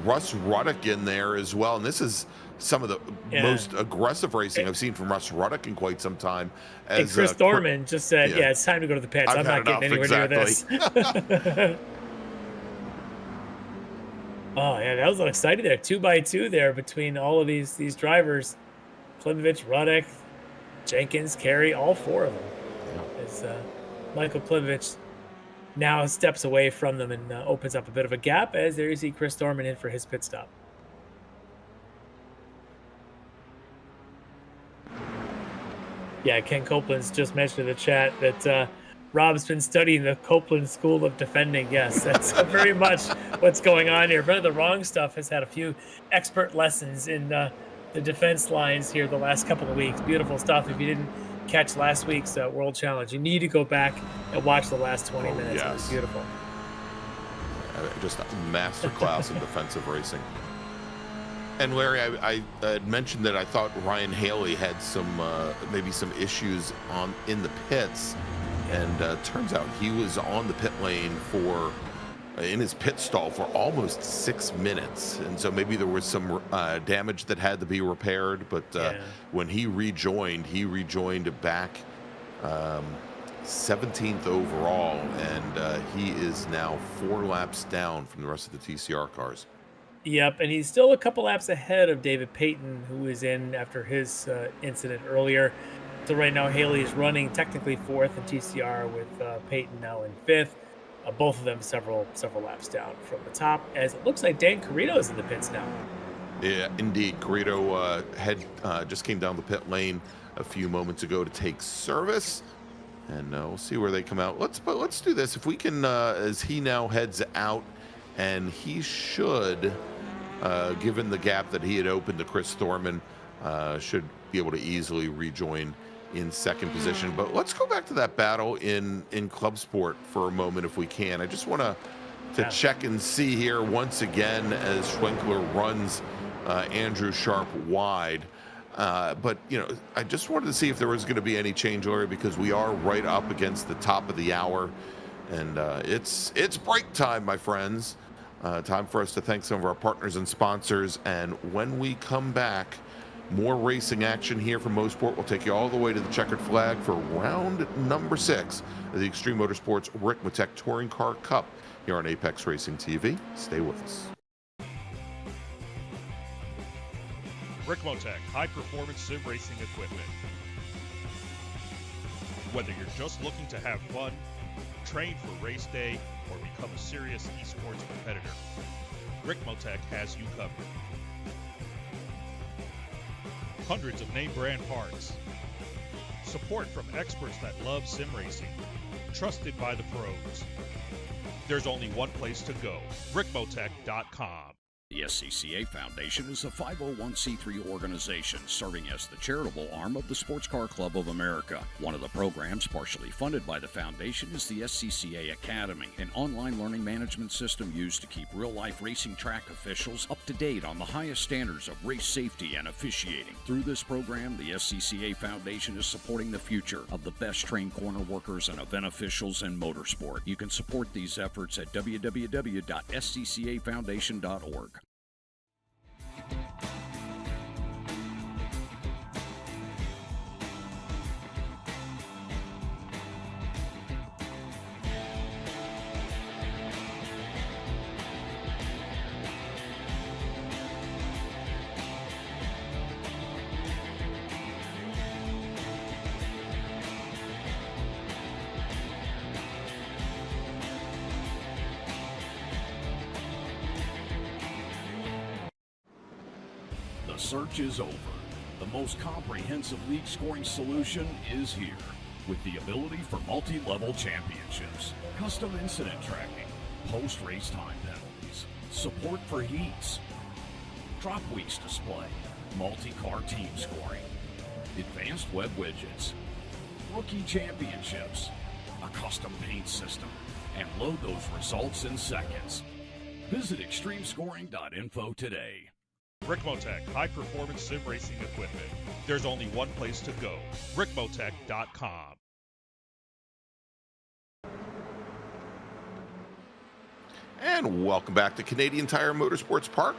Russ Ruddock in there as well. And this is some of the most aggressive racing I've seen from Russ Ruddock in quite some time. And Chris Thorman just said, it's time to go to the pits. I'm not getting anywhere near this. Oh, yeah, that was exciting there. 2x2 there between all of these drivers. Klimovich, Ruddock, Jenkins, Carey, all four of them. As Michael Klimovich now steps away from them and opens up a bit of a gap, as there you see Chris Thorman in for his pit stop. Yeah, Ken Copeland's just mentioned in the chat that Rob's been studying the Copeland School of Defending. Yes, that's very much what's going on here. But the Wrong Stuff has had a few expert lessons in the defense lines here the last couple of weeks. Beautiful stuff. If you didn't catch last week's World Challenge, you need to go back and watch the last 20 minutes. Yes. It was beautiful. Just a masterclass in defensive racing. And Larry, I had mentioned that I thought Ryan Haley had maybe some issues in the pits. And turns out he was on the pit lane in his pit stall for almost 6 minutes. And so maybe there was some damage that had to be repaired. But when he rejoined back 17th overall. And he is now 4 laps down from the rest of the TCR cars. Yep, and he's still a couple laps ahead of David Payton, who was in after his incident earlier. So right now, Haley is running technically 4th in TCR, with Payton now in 5th. Both of them several laps down from the top, as it looks like Dan Carrito is in the pits now. Yeah, indeed. Carrito just came down the pit lane a few moments ago to take service, and we'll see where they come out. Let's do this. If we can, as he now heads out, and he should, given the gap that he had opened to Chris Thorman, should be able to easily rejoin in 2nd position. But let's go back to that battle in Club Sport for a moment, if we can. I just want to check and see here once again as Schwenkler runs Andrew Sharp wide. But I just wanted to see if there was going to be any change order, because we are right up against the top of the hour, and it's break time, my friends. Time for us to thank some of our partners and sponsors, and when we come back, more racing action here from Mosport. We'll take you all the way to the checkered flag for round number 6 of the Extreme Motorsports Ricmotech Touring Car Cup here on Apex Racing TV. Stay with us. Ricmotech, high-performance sim racing equipment. Whether you're just looking to have fun, train for race day, or become a serious esports competitor, Ricmotech has you covered. Hundreds of name brand parts. Support from experts that love sim racing. Trusted by the pros. There's only one place to go, Ricmotech.com. The SCCA Foundation is a 501c3 organization serving as the charitable arm of the Sports Car Club of America. One of the programs partially funded by the foundation is the SCCA Academy, an online learning management system used to keep real-life racing track officials up to date on the highest standards of race safety and officiating. Through this program, the SCCA Foundation is supporting the future of the best-trained corner workers and event officials in motorsport. You can support these efforts at www.sccafoundation.org. The search is over. The most comprehensive league scoring solution is here, with the ability for multi-level championships, custom incident tracking, post-race time penalties, support for heats, drop weeks display, multi-car team scoring, advanced web widgets, rookie championships, a custom paint system, and load those results in seconds. Visit extremescoring.info today. Ricmotech, high-performance sim racing equipment. There's only one place to go, ricmotech.com. And welcome back to Canadian Tire Motorsports Park,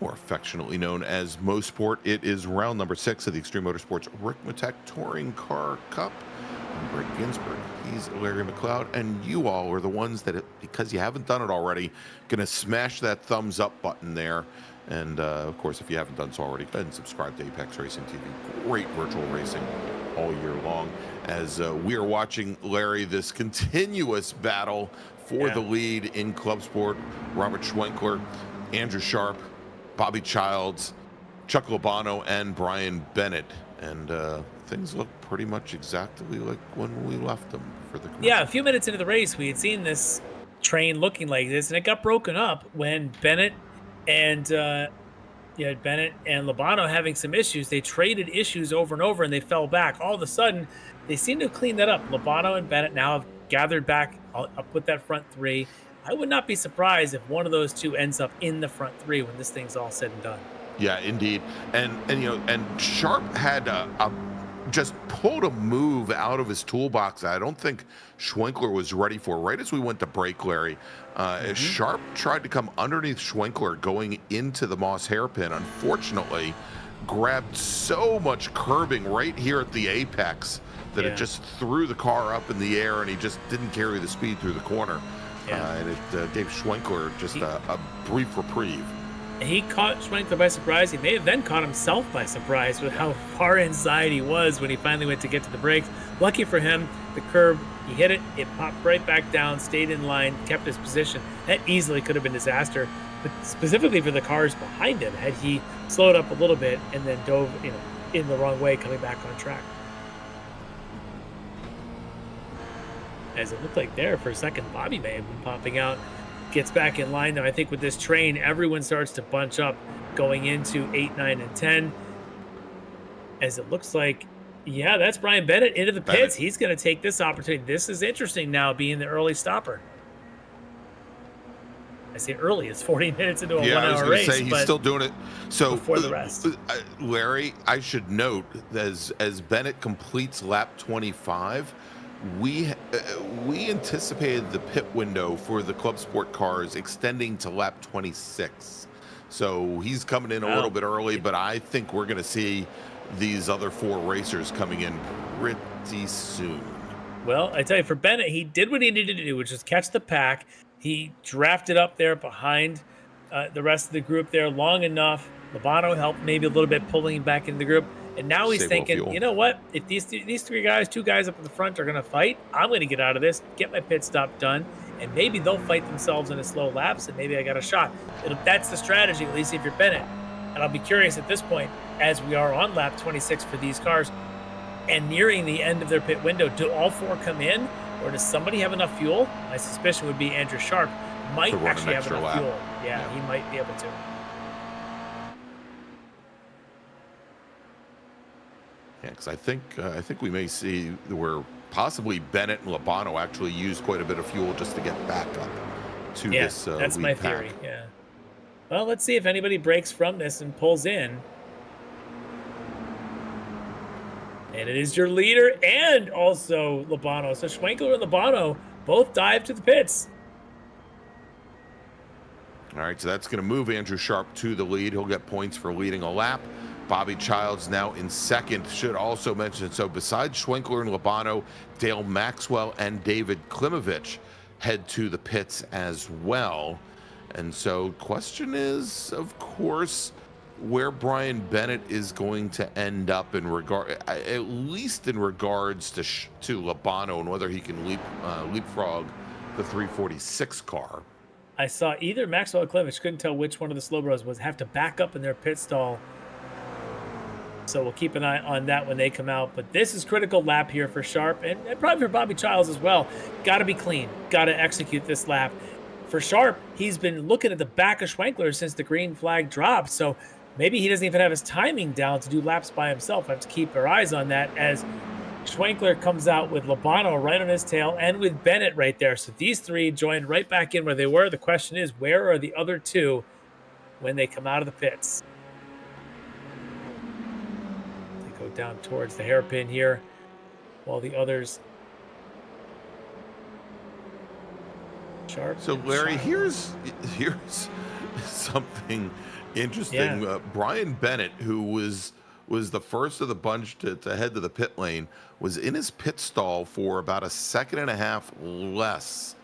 more affectionately known as Mosport. It is round number 6 of the Extreme Motorsports Ricmotech Touring Car Cup. I'm Greg Ginsburg, he's Larry McLeod, and you all are the ones that, because you haven't done it already, gonna smash that thumbs up button there. And of course, if you haven't done so already, go ahead and subscribe to Apex Racing TV. Great virtual racing all year long. As we are watching, Larry, this continuous battle for the lead in Club Sport. Robert Schwenkler, Andrew Sharp, Bobby Childs, Chuck Lobano, and Brian Bennett. And things look pretty much exactly like when we left them for the commercial. Yeah, a few minutes into the race, we had seen this train looking like this, and it got broken up when Bennett and Bennett and Lobano having some issues. They traded issues over and over, and they fell back. All of a sudden, they seem to have cleaned that up. Lobano and Bennett now have gathered back up with that front three. I would not be surprised if one of those two ends up in the front three when this thing's all said and done. Yeah, indeed. And Sharp had just pulled a move out of his toolbox I don't think Schwenkler was ready for. Right as we went to break, Larry, Sharp tried to come underneath Schwenkler going into the Moss hairpin. Unfortunately, grabbed so much curbing right here at the apex that it just threw the car up in the air, and he just didn't carry the speed through the corner. And it gave Schwenkler just a brief reprieve. He caught Schwenkler by surprise. He may have then caught himself by surprise with how far inside he was when he finally went to get to the brakes. Lucky for him, the curb, he hit it, it popped right back down, stayed in line, kept his position. That easily could have been disaster, but specifically for the cars behind him, had he slowed up a little bit and then dove in the wrong way coming back on track. As it looked like there for a second, Bobby may have been popping out. Gets back in line, though. I think with this train, everyone starts to bunch up going into 8, 9, and 10. As it looks like, that's Brian Bennett into the pits. He's going to take this opportunity. This is interesting now, being the early stopper. I say early, it's 40 minutes into a 1 hour race. I was going to say, he's still doing it. So, before the rest. Larry, I should note, as Bennett completes lap 25, we anticipated the pit window for the Club Sport cars extending to lap 26. So he's coming in a little bit early, but I think we're going to see these other 4 racers coming in pretty soon. Well, I tell you, for Bennett, he did what he needed to do, which is catch the pack. He drafted up there behind the rest of the group there long enough. Lobano helped maybe a little bit pulling him back into the group. And now he's thinking, you know what? If these 2 guys up in the front are going to fight, I'm going to get out of this, get my pit stop done, and maybe they'll fight themselves in a slow laps, and maybe I got a shot. That's the strategy, at least if you're Bennett. And I'll be curious at this point, as we are on lap 26 for these cars and nearing the end of their pit window, do all 4 come in, or does somebody have enough fuel? My suspicion would be Andrew Sharp might actually have enough fuel. Yeah, he might be able to. Yeah, because I think we may see where possibly Bennett and Lobano actually use quite a bit of fuel just to get back up to this that's lead my pack. theory. Yeah. Well, let's see if anybody breaks from this and pulls in. And it is your leader and also Lobano. So Schwenkler and Lobano both dive to the pits. All right, so that's going to move Andrew Sharp to the lead. He'll get points for leading a lap. Bobby Childs now in second. Should also mention, so besides Schwenkler and Lobano, Dale Maxwell and David Klimovich head to the pits as well. And so question is, of course, where Brian Bennett is going to end up in regard, at least in regards to Lobano, and whether he can leapfrog the 346 car. I saw either Maxwell or Klimovich, couldn't tell which one of the slow bros was, have to back up in their pit stall. So we'll keep an eye on that when they come out. But this is critical lap here for Sharp and probably for Bobby Childs as well. Got to be clean. Got to execute this lap. For Sharp, he's been looking at the back of Schwenkler since the green flag dropped. So maybe he doesn't even have his timing down to do laps by himself. I have to keep our eyes on that as Schwenkler comes out with Lobano right on his tail and with Bennett right there. So these three joined right back in where they were. The question is, where are the other two when they come out of the pits? They go down towards the hairpin here while the others... Sharp. So Larry, here's something interesting. Yeah. Brian Bennett, who was the first of the bunch to head to the pit lane, was in his pit stall for about a second and a half less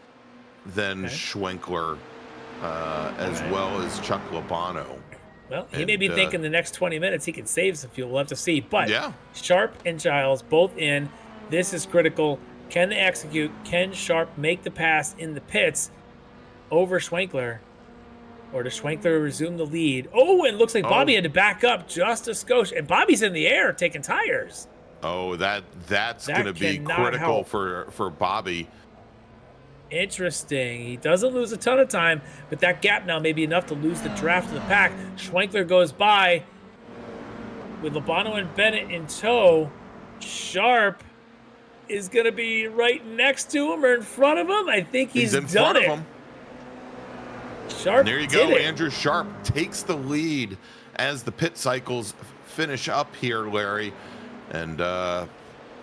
than Schwenkler, as well as Chuck Lobano. Well, he may be thinking the next 20 minutes he can save some fuel. We'll have to see. But yeah, Sharp and Giles both in. This is critical. Can they execute? Can Sharp make the pass in the pits over Schwenkler? Or does Schwenkler resume the lead? Oh, and it looks like Bobby had to back up just a skosh. And Bobby's in the air taking tires. Oh, that's going to be critical for Bobby. Interesting. He doesn't lose a ton of time, but that gap now may be enough to lose the draft of the pack. Schwenkler goes by with Lobano and Bennett in tow. Sharp is going to be right next to him or in front of him. I think he's in done front it. of him. Sharp, and there you go. Andrew Sharp takes the lead as the pit cycles finish up here, Larry. And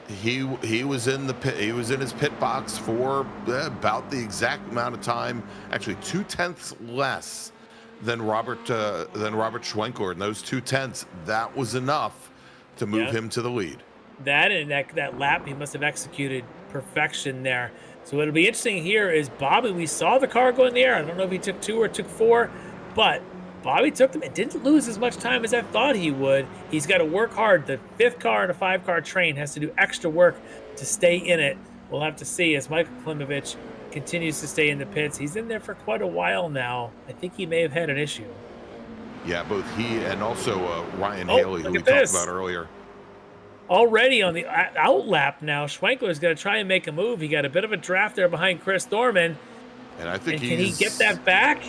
he was in the pit. He was in his pit box for about the exact amount of time, actually 0.2 less than Robert Schwenkler. And those 0.2, that was enough to move him to the lead. That and that lap, he must have executed perfection there. So what'll be interesting here is Bobby, we saw the car go in the air. I don't know if he took 2 or took 4, but Bobby took them and didn't lose as much time as I thought he would. He's got to work hard. The 5th car and a 5-car train has to do extra work to stay in it. We'll have to see as Michael Klimovich continues to stay in the pits. He's in there for quite a while now. I think he may have had an issue. Yeah, both he and also Ryan Haley, who we talked about earlier. Already on the out lap now, Schwenkler's going to try and make a move. He got a bit of a draft there behind Chris Thorman. And I think can he get that back?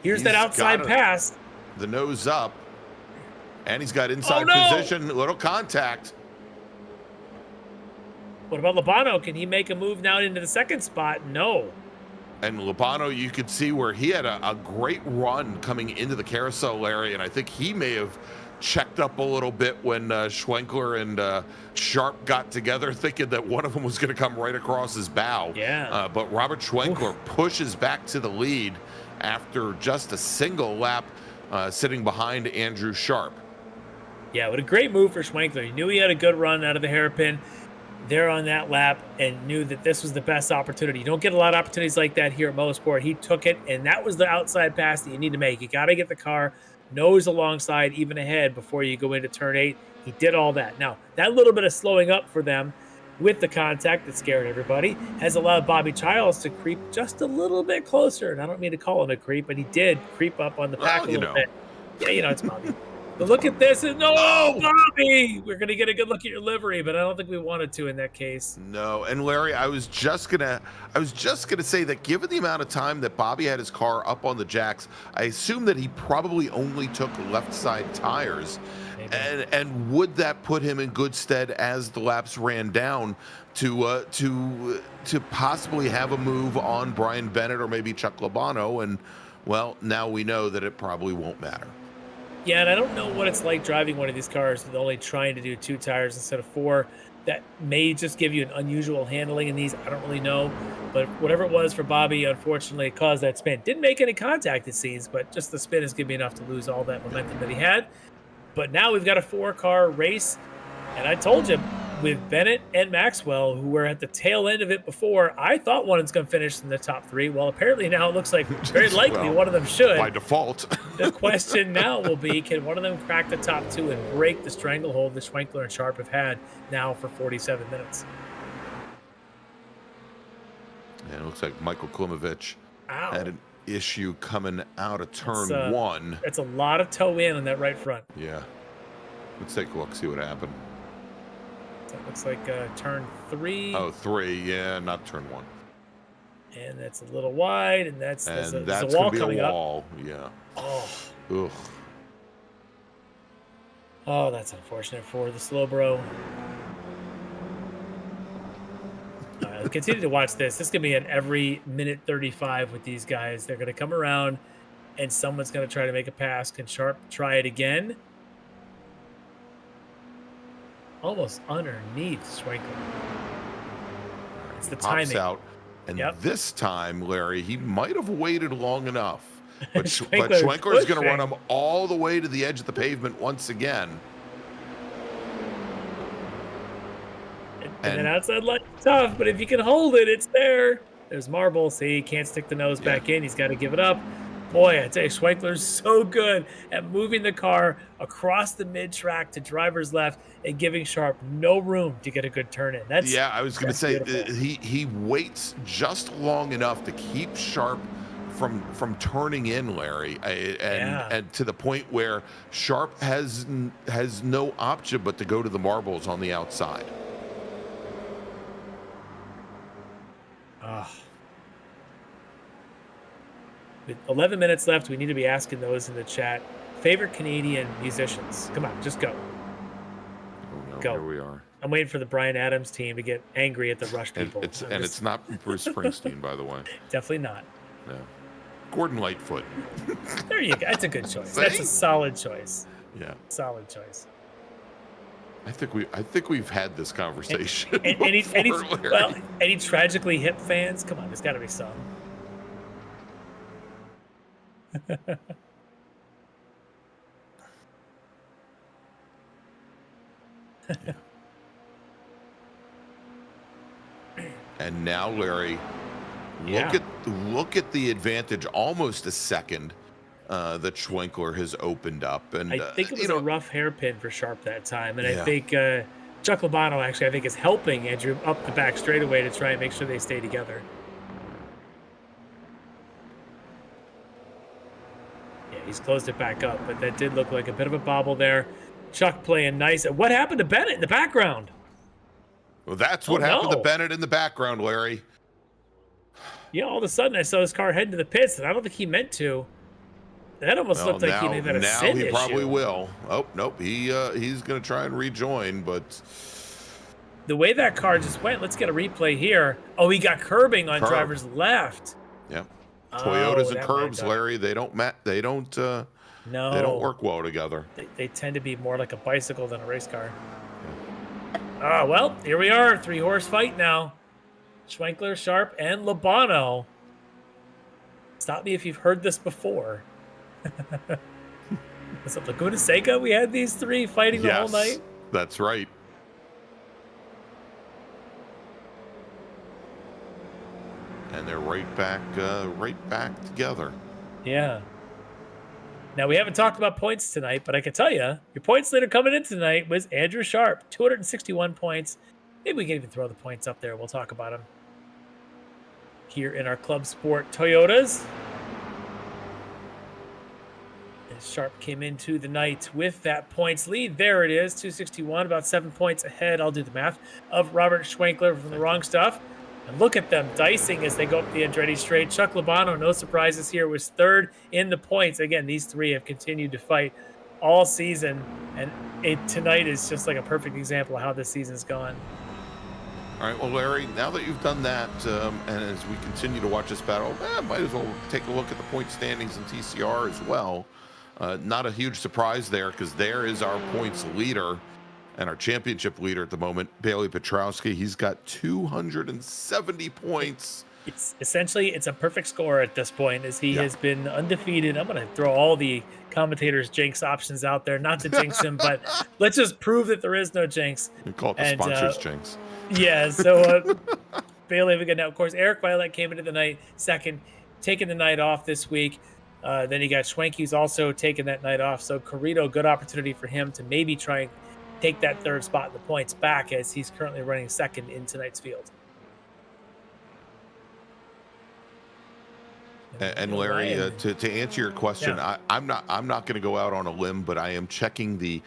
Here's that outside pass. The nose up. And he's got inside position, little contact. What about Lobano? Can he make a move now into the 2nd spot? No. And Lobano, you could see where he had a great run coming into the carousel area, and I think he may have checked up a little bit when Schwenkler and Sharp got together, thinking that one of them was going to come right across his bow. Yeah. But Robert Schwenkler pushes back to the lead after just a single lap, sitting behind Andrew Sharp. Yeah, what a great move for Schwenkler. He knew he had a good run out of the hairpin there on that lap and knew that this was the best opportunity. You don't get a lot of opportunities like that here at Mosport. He took it, and that was the outside pass that you need to make. You got to get the car nose alongside, even ahead before you go into turn 8. He did all that. Now, that little bit of slowing up for them with the contact that scared everybody has allowed Bobby Giles to creep just a little bit closer. And I don't mean to call him a creep, but he did creep up on the pack a little bit. Yeah, it's Bobby. But look at this. Bobby! We're going to get a good look at your livery, but I don't think we wanted to in that case. No, and Larry, I was just gonna say that given the amount of time that Bobby had his car up on the jacks, I assume that he probably only took left side tires. And would that put him in good stead as the laps ran down to possibly have a move on Brian Bennett or maybe Chuck Lobano? And well, now we know that it probably won't matter. Yeah, and I don't know what it's like driving one of these cars with only trying to do 2 tires instead of 4. That may just give you an unusual handling in these. I don't really know. But whatever it was for Bobby, unfortunately, it caused that spin. Didn't make any contact, it seems, but just the spin is going to be enough to lose all that momentum that he had. But now we've got a 4-car race. And I told you, with Bennett and Maxwell, who were at the tail end of it before, I thought one was going to finish in the top 3. Well, apparently now it looks like very likely one of them should. By default. The question now will be, can one of them crack the top 2 and break the stranglehold that Schwenkler and Sharp have had now for 47 minutes? And it looks like Michael Klimovich had an issue coming out of turn 1. That's a lot of toe in on that right front. Yeah. Let's take a look, see what happened. That looks like turn 3. Oh, 3, yeah, not turn 1. And that's a little wide, and that's a wall gonna be coming a wall. up. Yeah. Oh. Ugh. Oh, that's unfortunate for the slow bro. All right, let's continue to watch this. This is going to be an every minute 35 with these guys. They're going to come around, and someone's going to try to make a pass. Can Sharp try it again? Almost underneath Schwenker. It's the timing. Out. And this time, Larry, he might have waited long enough. But Schwenkler is going to run him all the way to the edge of the pavement once again. And then outside line is tough, but if you can hold it, it's there. There's Marble. See, he can't stick the nose back in. He's got to give it up. Boy, I tell you, Schwenkler's so good at moving the car across the mid-track to driver's left and giving Sharp no room to get a good turn in. I was going to say, he waits just long enough to keep Sharp from turning in, Larry, and to the point where Sharp has no option but to go to the marbles on the outside. With 11 minutes left, we need to be asking those in the chat. Favorite Canadian musicians? Come on, just go. Oh, no, go. Here we are. I'm waiting for the Bryan Adams team to get angry at the Rush people. It's not Bruce Springsteen, by the way. Definitely not. No. Gordon Lightfoot. There you go. That's a good choice. That's a solid choice. Yeah. Solid choice. I think we've had this conversation. Any tragically hip fans? Come on, there's got to be some. And now, Larry, look at the advantage, almost a second that Schwenkler has opened up. And I think it was a rough hairpin for Sharp that time, and I think Chuck Labano actually is helping Andrew up the back straightaway to try and make sure they stay together. Yeah, he's closed it back up, but that did look like a bit of a bobble there. Chuck playing nice. What happened to Bennett in the background? Well, that's what happened to Bennett in the background, Larry. Yeah, all of a sudden I saw his car heading to the pits, and I don't think he meant to. That almost looked like he may have had a sin issue. Now he probably will. Oh, nope. He's going to try and rejoin, but the way that car just went, let's get a replay here. Oh, he got curbing on driver's left. Yeah. Toyotas and curbs, Larry, they don't work well together. They tend to be more like a bicycle than a race car. Well, here we are, 3-horse fight now. Schwenkler, Sharp, and Labano. Stop me if you've heard this before. Was it Laguna Seca? We had these three fighting the whole night? That's right. And they're right back together. Yeah. Now, we haven't talked about points tonight, but I can tell you, your points leader coming in tonight was Andrew Sharp, 261 points. Maybe we can even throw the points up there. We'll talk about them here in our Club Sport Toyotas. And Sharp came into the night with that points lead. There it is, 261, about 7 points ahead. I'll do the math of Robert Schwenkler from the wrong stuff. And look at them dicing as they go up the Andretti straight. Chuck Labano, no surprises here, was third in the points. Again, these three have continued to fight all season, and tonight is just like a perfect example of how this season's gone. All right, well, Larry, now that you've done that, and as we continue to watch this battle, might as well take a look at the point standings in TCR as well. Not a huge surprise there, because there is our points leader and our championship leader at the moment, Bailey Petrowski. He's got 270 points. It's a perfect score at this point, as he has been undefeated. I'm going to throw all the commentators' jinx options out there, not to jinx him, but let's just prove that there is no jinx. You call it the sponsors jinx. Yeah, so Bailey, again, now, of course, Eric Violet came into the night second, taking the night off this week. Then you got Schwenke's also taking that night off. So Carrito, good opportunity for him to maybe try and take that third spot in the points back, as he's currently running second in tonight's field. And Larry, to answer your question, I'm not going to go out on a limb, but I am checking the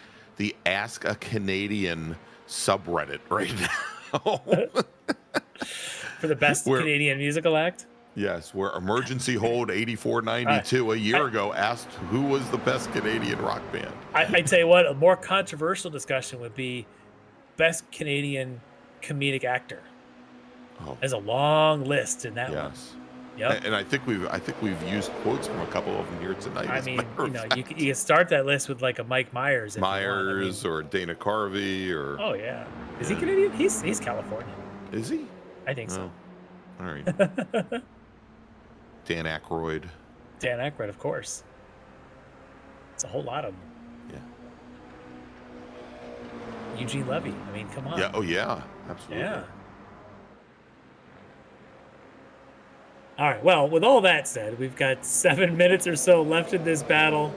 Ask a Canadian subreddit right now for the best Canadian musical act. Yes, where Emergency Hold 8492 a year ago asked who was the best Canadian rock band. I tell you what, a more controversial discussion would be best Canadian comedic actor. Oh, there's a long list in that one. yes. Yep. And I think we've used quotes from a couple of them here tonight. I mean, you can start that list with like a Mike Myers. Or Dana Carvey or. Oh yeah, is he Canadian? He's Californian. Is he? I think so. All right. Dan Aykroyd. Dan Aykroyd, of course. It's a whole lot of them. Yeah. Eugene Levy. I mean, come on. Yeah. Oh yeah. Absolutely. Yeah. All right. Well, with all that said, we've got 7 minutes or so left in this battle.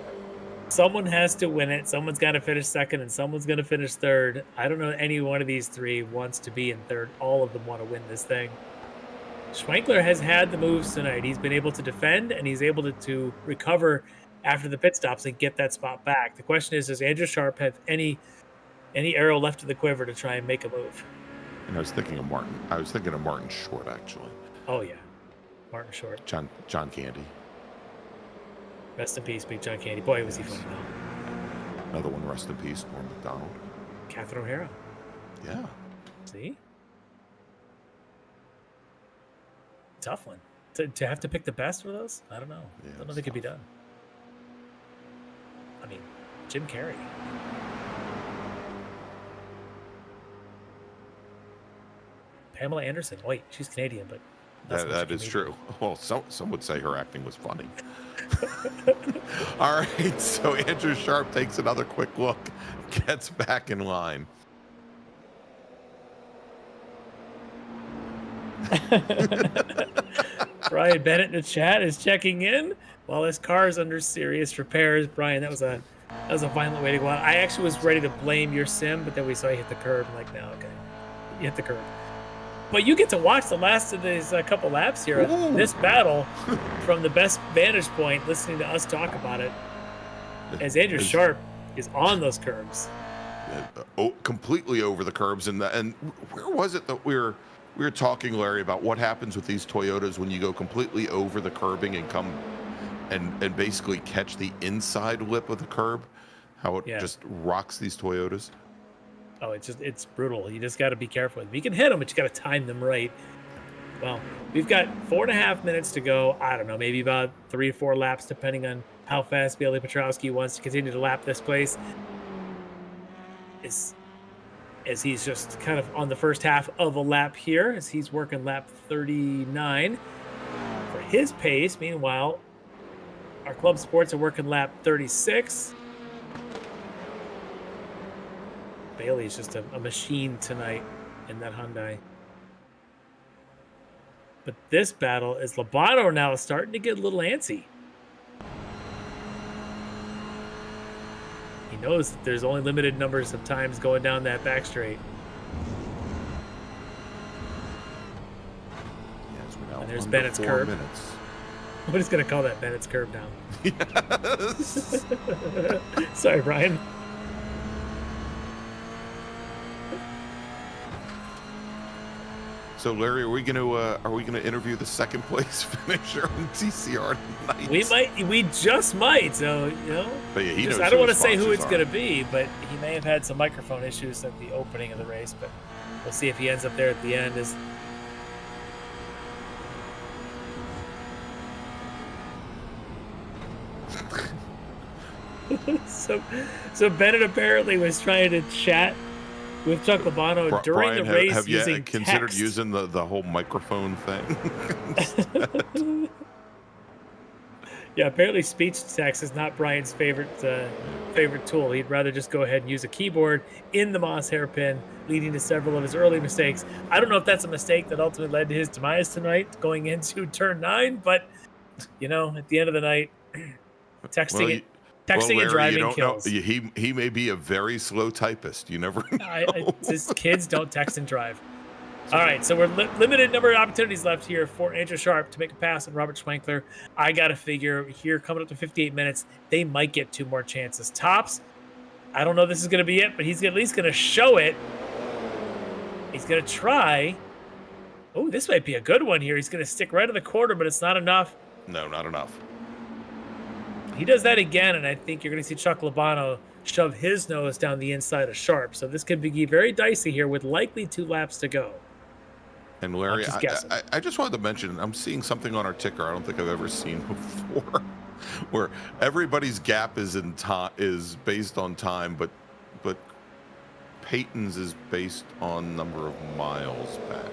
Someone has to win it. Someone's got to finish second, and someone's going to finish third. I don't know any one of these three wants to be in third. All of them want to win this thing. Schwenkler has had the moves tonight. He's been able to defend, and he's able to recover after the pit stops and get that spot back. The question is, does Andrew Sharp have any arrow left in the quiver to try and make a move? And I was thinking of Martin. I was thinking of Martin Short, actually. Oh, yeah. Martin Short. John Candy. Rest in peace, Big John Candy. Boy, was he funny. Another one, rest in peace, Norm MacDonald. Catherine O'Hara. Yeah. See? Tough one. To have to pick the best for those? I don't know. Yeah, I don't know if it could be done. I mean, Jim Carrey. Pamela Anderson. Wait, she's Canadian, but that is true. Well, some would say her acting was funny. All right, so Andrew Sharp takes another quick look, gets back in line. Brian Bennett in the chat is checking in while his car is under serious repairs. Brian, that was a violent way to go out. I actually was ready to blame your sim, but then we saw you hit the curb. I'm like, no, okay, you hit the curb. But you get to watch the last of these couple laps here. Ooh. This battle from the best vantage point, listening to us talk about it, as Andrew Sharp is on those curbs. Completely over the curbs. And where was it that we were talking, Larry, about what happens with these Toyotas when you go completely over the curbing and come and basically catch the inside lip of the curb? How it just rocks these Toyotas. Oh, it's brutal. You just got to be careful. You can hit them, but you got to time them right. Well, we've got 4.5 minutes to go. I don't know, maybe about 3 or 4 laps, depending on how fast Bailey Petrowski wants to continue to lap this place. As he's just kind of on the first half of a lap here, as he's working lap 39 for his pace. Meanwhile, our Club Sports are working lap 36. Bailey's just a machine tonight in that Hyundai. But this battle is Lobato now starting to get a little antsy. He knows that there's only limited numbers of times going down that back straight. Yes, we're now And there's under Bennett's 4 curve. minutes. What is going to call that Bennett's curve now? Yes. Sorry, Brian. So, Larry, are we gonna interview the second place finisher on TCR tonight? We just might. So But yeah, he knows I don't who want to his say who sponsors it's are. going to be, but he may have had some microphone issues at the opening of the race. But we'll see if he ends up there at the end. So Bennett apparently was trying to chat with Chuck Lobato during Brian, the race have you using considered text. using the whole microphone thing? Yeah, apparently speech to text is not Brian's favorite tool. He'd rather just go ahead and use a keyboard in the Moss hairpin, leading to several of his early mistakes. I don't know if that's a mistake that ultimately led to his demise tonight, going into turn 9. But at the end of the night, texting Larry, and driving kills. He may be a very slow typist. You never know. Just kids don't text and drive. All right, so we're limited number of opportunities left here for Andrew Sharp to make a pass on Robert Schwenkler. I got to figure here, coming up to 58 minutes, they might get 2 more chances. Tops, I don't know if this is going to be it, but he's at least going to show it. He's going to try. Oh, this might be a good one here. He's going to stick right in the corner, but it's not enough. No, not enough. He does that again, and I think you're going to see Chuck Labano shove his nose down the inside of Sharp. So this could be very dicey here with likely 2 laps to go. And Larry, I just wanted to mention, I'm seeing something on our ticker I don't think I've ever seen before, where everybody's gap is based on time, but Peyton's is based on number of miles back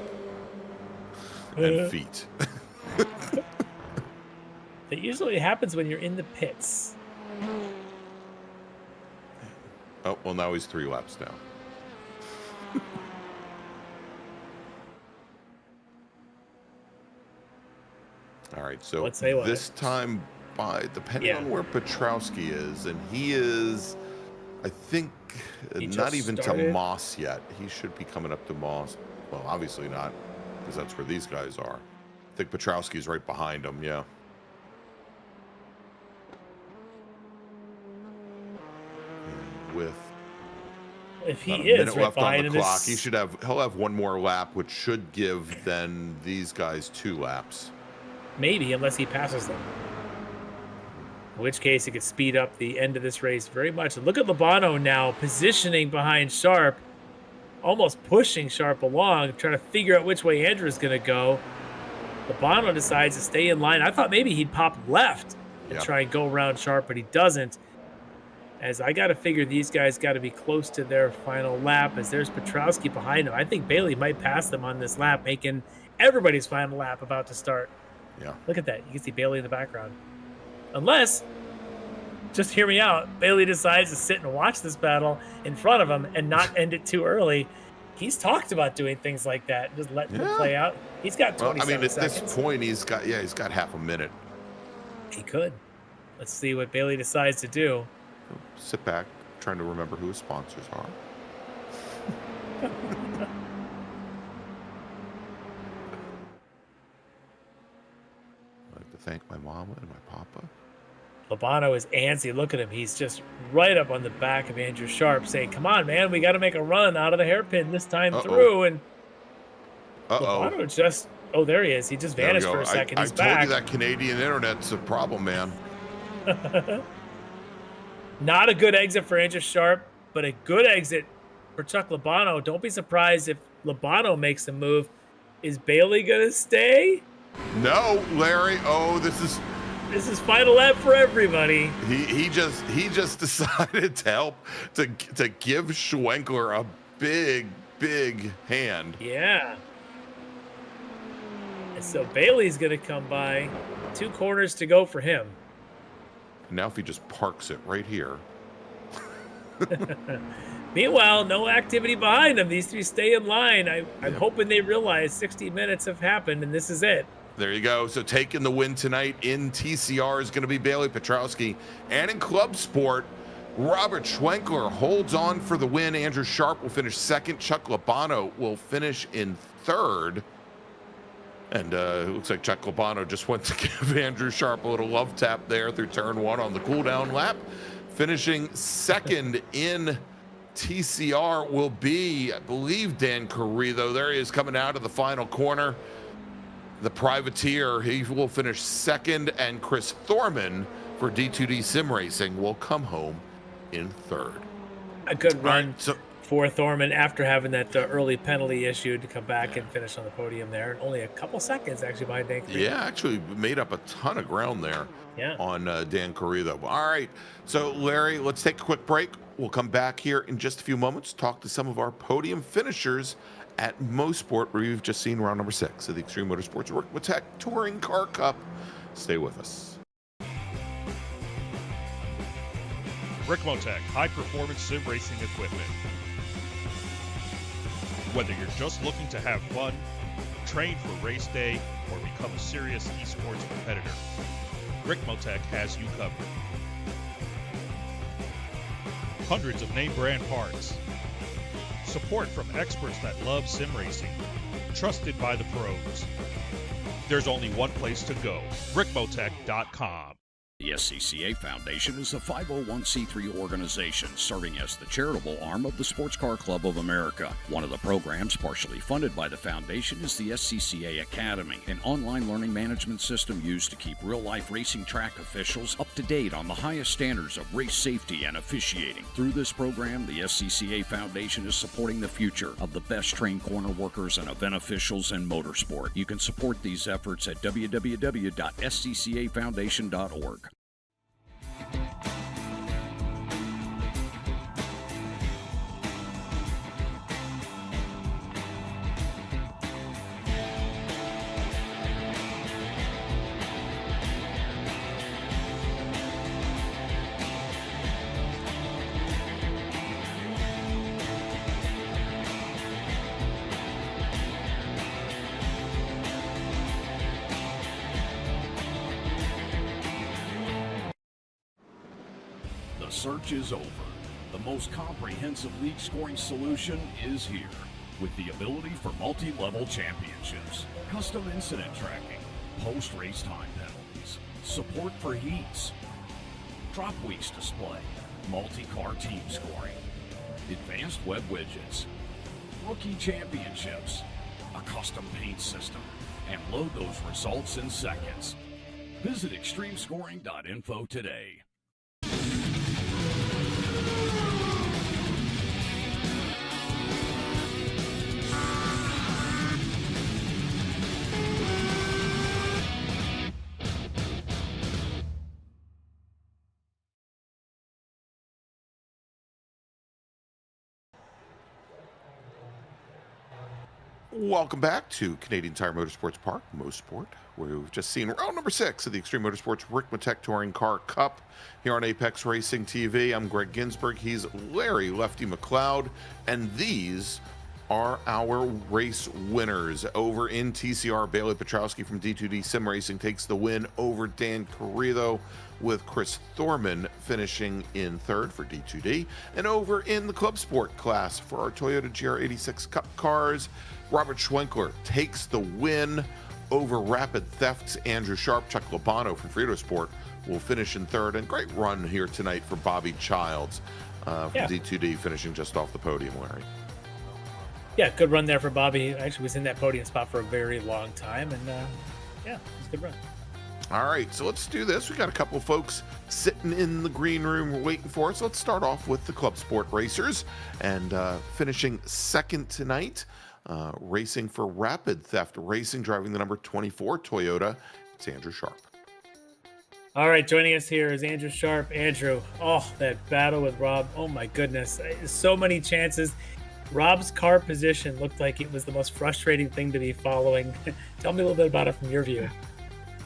and feet. That usually happens when you're in the pits. Oh, well, now he's 3 laps down. All right, so this time, depending on where Petrowski is, and he is, I think, not even to Moss yet. He should be coming up to Moss. Well, obviously not, because that's where these guys are. I think Petrowski's right behind him, yeah. If he is minute left on the clock, he'll have 1 more lap, which should give then these guys 2 laps. Maybe, unless he passes them. In which case, he could speed up the end of this race very much. Look at Labano now positioning behind Sharp, almost pushing Sharp along, trying to figure out which way Andrew's going to go. Labano decides to stay in line. I thought maybe he'd pop left and try and go around Sharp, but he doesn't. As I got to figure these guys got to be close to their final lap, as there's Petrowski behind him. I think Bailey might pass them on this lap, making everybody's final lap about to start. Yeah. Look at that. You can see Bailey in the background. Unless, just hear me out, Bailey decides to sit and watch this battle in front of him and not end it too early. He's talked about doing things like that, just letting it play out. He's got 27 seconds. At this point, he's got half a minute. He could. Let's see what Bailey decides to do. Sit back, trying to remember who his sponsors are. I'd like to thank my mama and my papa. Labano is antsy. Look at him. He's just right up on the back of Andrew Sharp saying, come on, man, we got to make a run out of the hairpin this time through. And Labano just, there he is. He just vanished for a second. He's back. I told you that Canadian internet's a problem, man. Not a good exit for Andrew Sharp, but a good exit for Chuck Labano. Don't be surprised if Labano makes a move. Is Bailey going to stay? No, Larry. Oh, this is final lap for everybody. He just decided to help to give Schwenkler a big hand. Yeah. And so Bailey's going to come by. 2 corners to go for him. Now if he just parks it right here. Meanwhile, no activity behind them. These 3 stay in line. I'm hoping they realize 60 minutes have happened, and this is it. There you go. So taking the win tonight in TCR is going to be Bailey Petrowski. And in Club Sport, Robert Schwenkler holds on for the win. Andrew Sharp will finish 2nd. Chuck Labano will finish in 3rd. And it looks like Chuck Labano just went to give Andrew Sharp a little love tap there through turn 1 on the cooldown lap. Finishing 2nd in TCR will be, I believe, Dan Carrillo. There he is coming out of the final corner. The privateer, he will finish 2nd, and Chris Thorman for D2D Sim Racing will come home in 3rd. A good run for Thorman after having that early penalty issued to come back and finish on the podium there. Only a couple seconds actually behind Dan Carrillo. Yeah, actually made up a ton of ground there on Dan Carrillo. All right, so Larry, let's take a quick break. We'll come back here in just a few moments, talk to some of our podium finishers at Mosport, where you've just seen round number 6 of the Extreme Motorsports Ricmotech Touring Car Cup. Stay with us. Ricmotech, high-performance sim racing equipment. Whether you're just looking to have fun, train for race day, or become a serious esports competitor, Ricmotech has you covered. Hundreds of name brand parts. Support from experts that love sim racing. Trusted by the pros. There's only one place to go, Ricmotech.com. The SCCA Foundation is a 501c3 organization serving as the charitable arm of the Sports Car Club of America. One of the programs partially funded by the foundation is the SCCA Academy, an online learning management system used to keep real-life racing track officials up to date on the highest standards of race safety and officiating. Through this program, the SCCA Foundation is supporting the future of the best trained corner workers and event officials in motorsport. You can support these efforts at www.sccafoundation.org. The search is over. The most comprehensive league scoring solution is here, with the ability for multi-level championships, custom incident tracking, post-race time penalties, support for heats, drop weeks display, multi-car team scoring, advanced web widgets, rookie championships, a custom paint system, and load those results in seconds. Visit extremescoring.info today. Welcome back to Canadian Tire Motorsports Park, Mosport, where we've just seen round number 6 of the Extreme Motorsports Ricmotech Touring Car Cup here on Apex Racing TV. I'm Greg Ginsberg. He's Larry Lefty McLeod, and these are our race winners. Over in TCR, Bailey Petrowski from D2D Sim Racing takes the win over Dan Carrillo, with Chris Thorman finishing in 3rd for D2D. And over in the Club Sport class for our Toyota GR86 Cup cars, Robert Schwenkler takes the win over Rapid Theft's Andrew Sharp. Chuck Labano from Frito Sport will finish in 3rd. And great run here tonight for Bobby Childs from D2D, finishing just off the podium, Larry. Yeah, good run there for Bobby. Actually was in that podium spot for a very long time, and yeah, it was a good run. All right, so let's do this. We got a couple of folks sitting in the green room waiting for us. Let's start off with the Club Sport racers, and finishing 2nd tonight, racing for Rapid Theft Racing, driving the number 24 Toyota. It's Andrew Sharp. All right, joining us here is Andrew Sharp. Andrew, oh, that battle with Rob. Oh my goodness, so many chances. Rob's car position looked like it was the most frustrating thing to be following. Tell me a little bit about it from your view.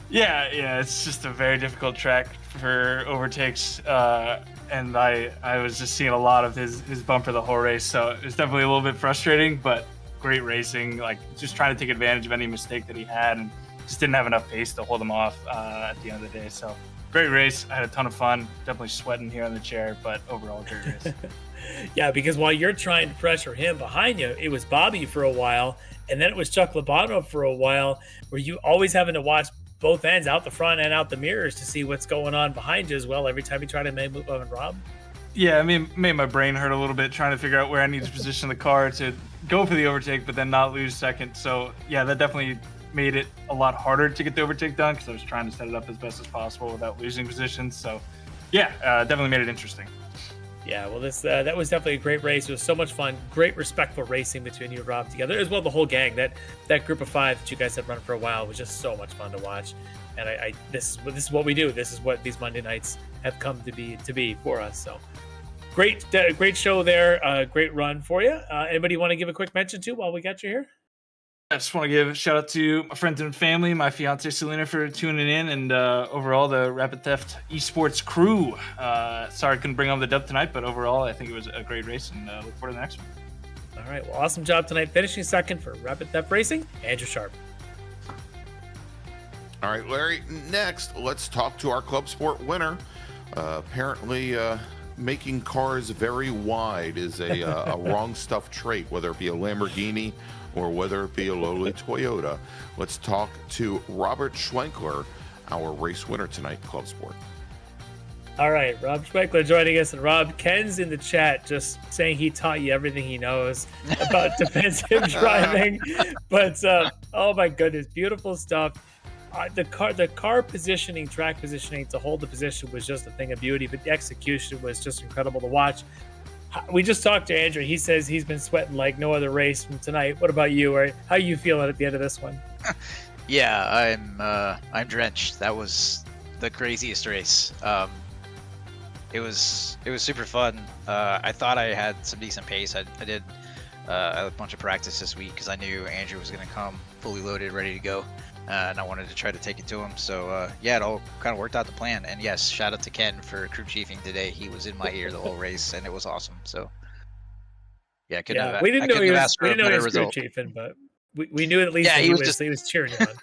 Yeah, it's just a very difficult track for overtakes, and I was just seeing a lot of his bumper the whole race, so it was definitely a little bit frustrating, but great racing, like just trying to take advantage of any mistake that he had, and just didn't have enough pace to hold him off at the end of the day. So great race. I had a ton of fun, definitely sweating here on the chair, but overall great race. Yeah, because while you're trying to pressure him behind you, it was Bobby for a while, and then it was Chuck Labano for a while, where you always having to watch both ends, out the front and out the mirrors, to see what's going on behind you as well every time you try to move on Rob. Yeah, I mean, made my brain hurt a little bit trying to figure out where I need to position the car to go for the overtake, but then not lose second. So yeah, that definitely made it a lot harder to get the overtake done, because I was trying to set it up as best as possible without losing positions. So yeah, definitely made it interesting. Yeah, well, that was definitely a great race. It was so much fun. Great, respectful racing between you and Rob together, as well the whole gang. That group of 5 that you guys had run for a while was just so much fun to watch. And this is what we do. This is what these Monday nights have come to be for us. So great show there. Great run for you. Anybody want to give a quick mention to while we got you here? I just want to give a shout out to my friends and family, my fiance Selena for tuning in, and overall the Rapid Theft esports crew. Sorry I couldn't bring home the dub tonight, but overall I think it was a great race, and look forward to the next one. All right, well, awesome job tonight, finishing 2nd for Rapid Theft Racing, Andrew Sharp. All right, Larry, next let's talk to our Club Sport winner. Apparently making cars very wide is a wrong stuff trait, whether it be a Lamborghini or whether it be a lowly Toyota. Let's talk to Robert Schwenkler, our race winner tonight, Club Sport. All right, Rob Schweikler joining us, and Rob, Ken's in the chat just saying he taught you everything he knows about defensive driving. But oh my goodness, beautiful stuff. The car positioning, track positioning to hold the position was just a thing of beauty, but the execution was just incredible to watch. We just talked to Andrew. He says he's been sweating like no other race from tonight. What about you? Or how are you feeling at the end of this one? Yeah, I'm drenched. That was the craziest race. It was super fun. I thought I had some decent pace. I did a bunch of practice this week because I knew Andrew was going to come fully loaded, ready to go, and I wanted to try to take it to him. So yeah, it all kind of worked out the plan. And yes, shout out to Ken for crew chiefing today. He was in my ear the whole race, and it was awesome. So yeah, we didn't know he was crew chiefing, but we knew at least he was cheering you on.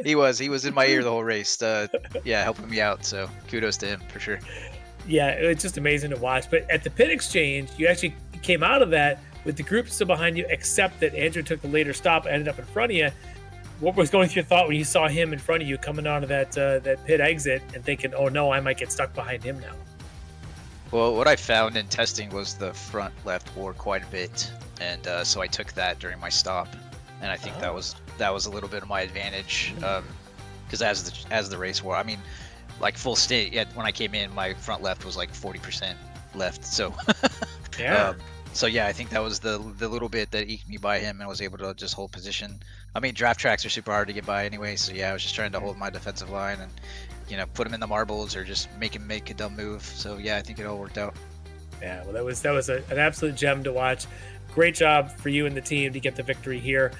he was in my ear the whole race. Yeah, helping me out. So kudos to him for sure. Yeah, it's just amazing to watch. But at the pit exchange, you actually came out of that with the group still behind you, except that Andrew took the later stop, ended up in front of you. What was going through your thought when you saw him in front of you coming onto that pit exit and thinking, oh no, I might get stuck behind him now? Well, what I found in testing was the front left wore quite a bit, and so I took that during my stop, and I think that was a little bit of my advantage, because as the race wore, I mean, like full state. Yeah, when I came in, my front left was like 40% left. So yeah. So yeah, I think that was the little bit that eked me by him and was able to just hold position. I mean, draft tracks are super hard to get by anyway. So yeah, I was just trying to hold my defensive line and put him in the marbles or just make him make a dumb move. So yeah, I think it all worked out. Yeah, well, that was an absolute gem to watch. Great job for you and the team to get the victory here.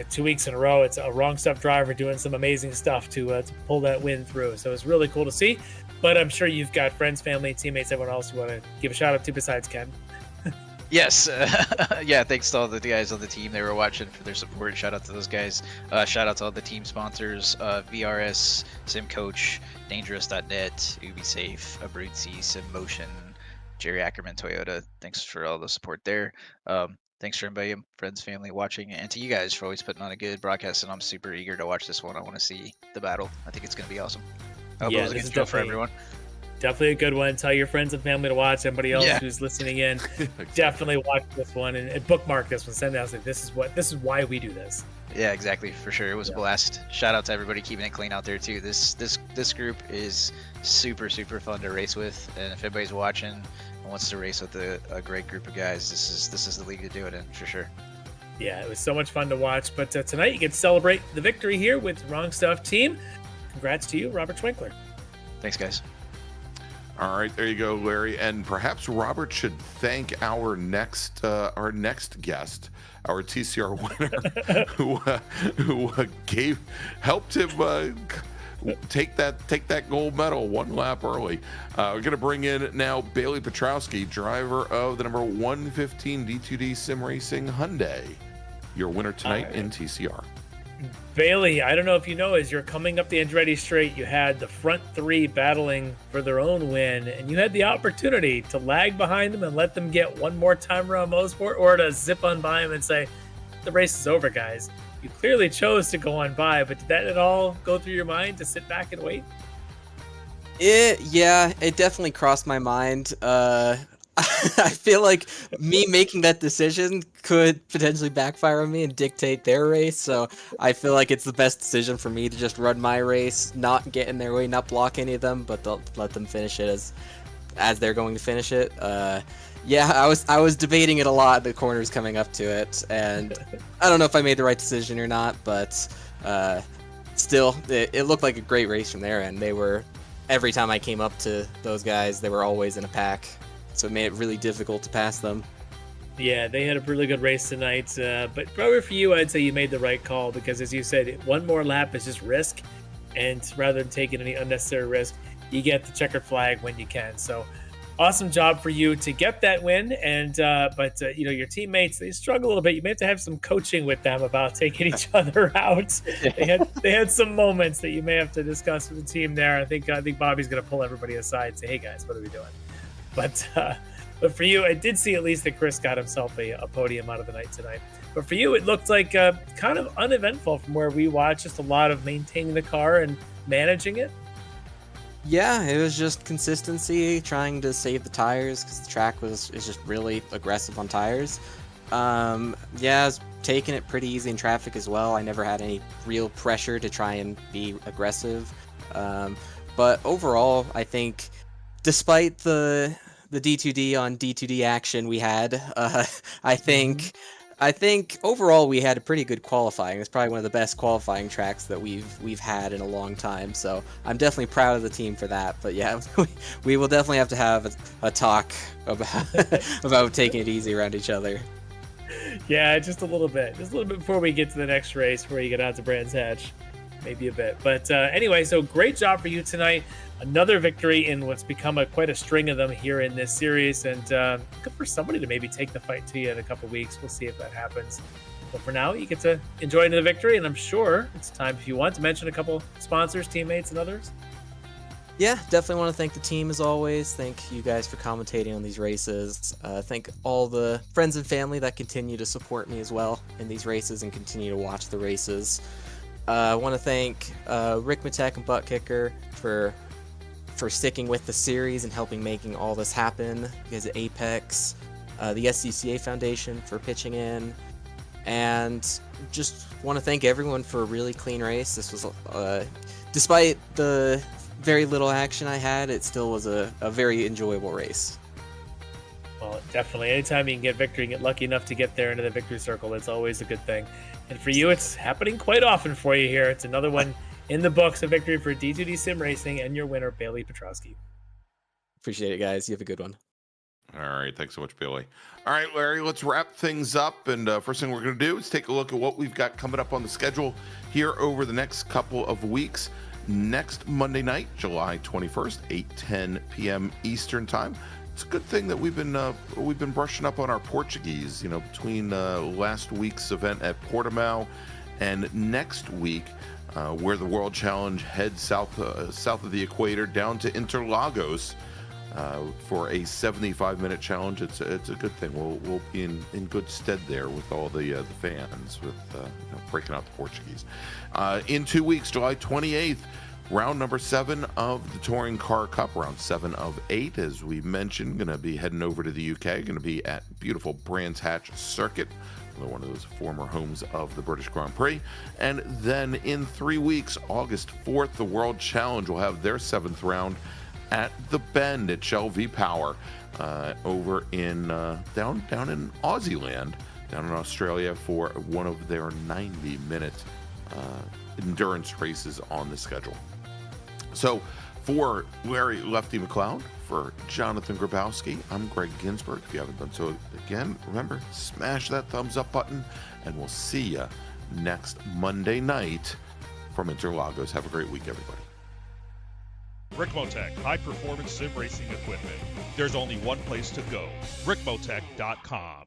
2 weeks in a row, it's a wrong stuff driver doing some amazing stuff to pull that win through. So it's really cool to see. But I'm sure you've got friends, family, teammates, everyone else you want to give a shout out to besides Ken. Yes. Yeah, thanks to all the guys on the team. They were watching for their support. Shout out to those guys. Shout out to all the team sponsors, VRS, SimCoach, Dangerous.net, UbiSafe, Abruzzi, SimMotion, Jerry Ackerman, Toyota. Thanks for all the support there. Thanks for everybody, friends, family watching, and to you guys for always putting on a good broadcast. And I'm super eager to watch this one. I want to see the battle. I think it's going to be awesome. I hope it was a good show for everyone. Definitely a good one. Tell your friends and family to watch. Everybody else who's listening in, definitely watch this one and bookmark this one. Send it out. Like, this is why we do this. Yeah, exactly, for sure. It was a blast. Shout out to everybody keeping it clean out there too. This group is super fun to race with, and if anybody's watching and wants to race with a great group of guys, this is the league to do it in for sure. Yeah, it was so much fun to watch. But tonight you get to celebrate the victory here with Wrong Stuff team. Congrats to you, Robert Schweikler. Thanks, guys. All right, there you go, Larry. And perhaps Robert should thank our next guest, our TCR winner, who helped him take that gold medal one lap early. We're gonna bring in now Bailey Petrowski, driver of the number 115 D2D Sim Racing Hyundai, your winner tonight in TCR. Bailey, I don't know if you know, as you're coming up the Andretti Straight, you had the front three battling for their own win, and you had the opportunity to lag behind them and let them get one more time around Mosport, or to zip on by them and say, the race is over, guys. You clearly chose to go on by, but did that at all go through your mind to sit back and wait? Yeah, it definitely crossed my mind. I feel like me making that decision could potentially backfire on me and dictate their race, so I feel like it's the best decision for me to just run my race, not get in their way, not block any of them, but let them finish it as they're going to finish it. Yeah, I was debating it a lot, the corners coming up to it, and I don't know if I made the right decision or not, but still, it looked like a great race from their end. Every time I came up to those guys, they were always in a pack. So it made it really difficult to pass them. Yeah, they had a really good race tonight. But probably for you, I'd say you made the right call because, as you said, one more lap is just risk. And rather than taking any unnecessary risk, you get the checkered flag when you can. So awesome job for you to get that win. And but your teammates, they struggle a little bit. You may have to have some coaching with them about taking each other out. They had some moments that you may have to discuss with the team there. I think Bobby's going to pull everybody aside and say, hey, guys, what are we doing? But for you, I did see at least that Chris got himself a podium out of the night tonight. But for you, it looked like kind of uneventful from where we watched, just a lot of maintaining the car and managing it. Yeah, it was just consistency, trying to save the tires because the track is just really aggressive on tires. Yeah, I was taking it pretty easy in traffic as well. I never had any real pressure to try and be aggressive. But overall, I think, despite the D2D on D2D action we had, I think overall we had a pretty good qualifying. It's probably one of the best qualifying tracks that we've had in a long time. So I'm definitely proud of the team for that. But yeah, we will definitely have to have a talk about taking it easy around each other. Yeah, just a little bit before we get to the next race where you get out to Brands Hatch, maybe a bit. But anyway, so great job for you tonight. Another victory in what's become quite a string of them here in this series, and good for somebody to maybe take the fight to you in a couple weeks. We'll see if that happens. But for now, you get to enjoy the victory, and I'm sure it's time, if you want, to mention a couple sponsors, teammates, and others. Yeah, definitely want to thank the team as always. Thank you guys for commentating on these races. Thank all the friends and family that continue to support me as well in these races and continue to watch the races. I want to thank Ricmotech and Butt Kicker for sticking with the series and helping making all this happen. You guys at Apex, the SDK Foundation for pitching in, and just want to thank everyone for a really clean race. This was, despite the very little action I had, it still was a very enjoyable race. Well, definitely. Anytime you can get victory and get lucky enough to get there into the victory circle, it's always a good thing. And for you, it's happening quite often for you here. It's another one in the books, a victory for D2D Sim Racing and your winner, Bailey Petrosky. Appreciate it, guys. You have a good one. All right. Thanks so much, Bailey. All right, Larry, let's wrap things up. And first thing we're going to do is take a look at what we've got coming up on the schedule here over the next couple of weeks. Next Monday night, July 21st, 8:10 p.m. Eastern Time. It's a good thing that we've been brushing up on our Portuguese, between last week's event at Portimao and next week, where the World Challenge heads south of the equator down to Interlagos for a 75-minute challenge. It's a good thing. We'll be in good stead there with all the fans with breaking out the Portuguese. In 2 weeks, July 28th, round number 7 of the Touring Car Cup, round 7 of 8, as we mentioned, going to be heading over to the UK, going to be at beautiful Brands Hatch Circuit, one of those former homes of the British Grand Prix. And then in 3 weeks, August 4th, the World Challenge will have their 7th round at the Bend at Shell V Power over in down in Aussie land, down in Australia, for one of their 90-minute endurance races on the schedule. So for Larry Lefty McLeod, for Jonathan Grabowski, I'm Greg Ginsburg. If you haven't done so again, remember, smash that thumbs up button, and we'll see you next Monday night from Interlagos. Have a great week, everybody. Ricmotech, high-performance sim racing equipment. There's only one place to go, ricmotech.com.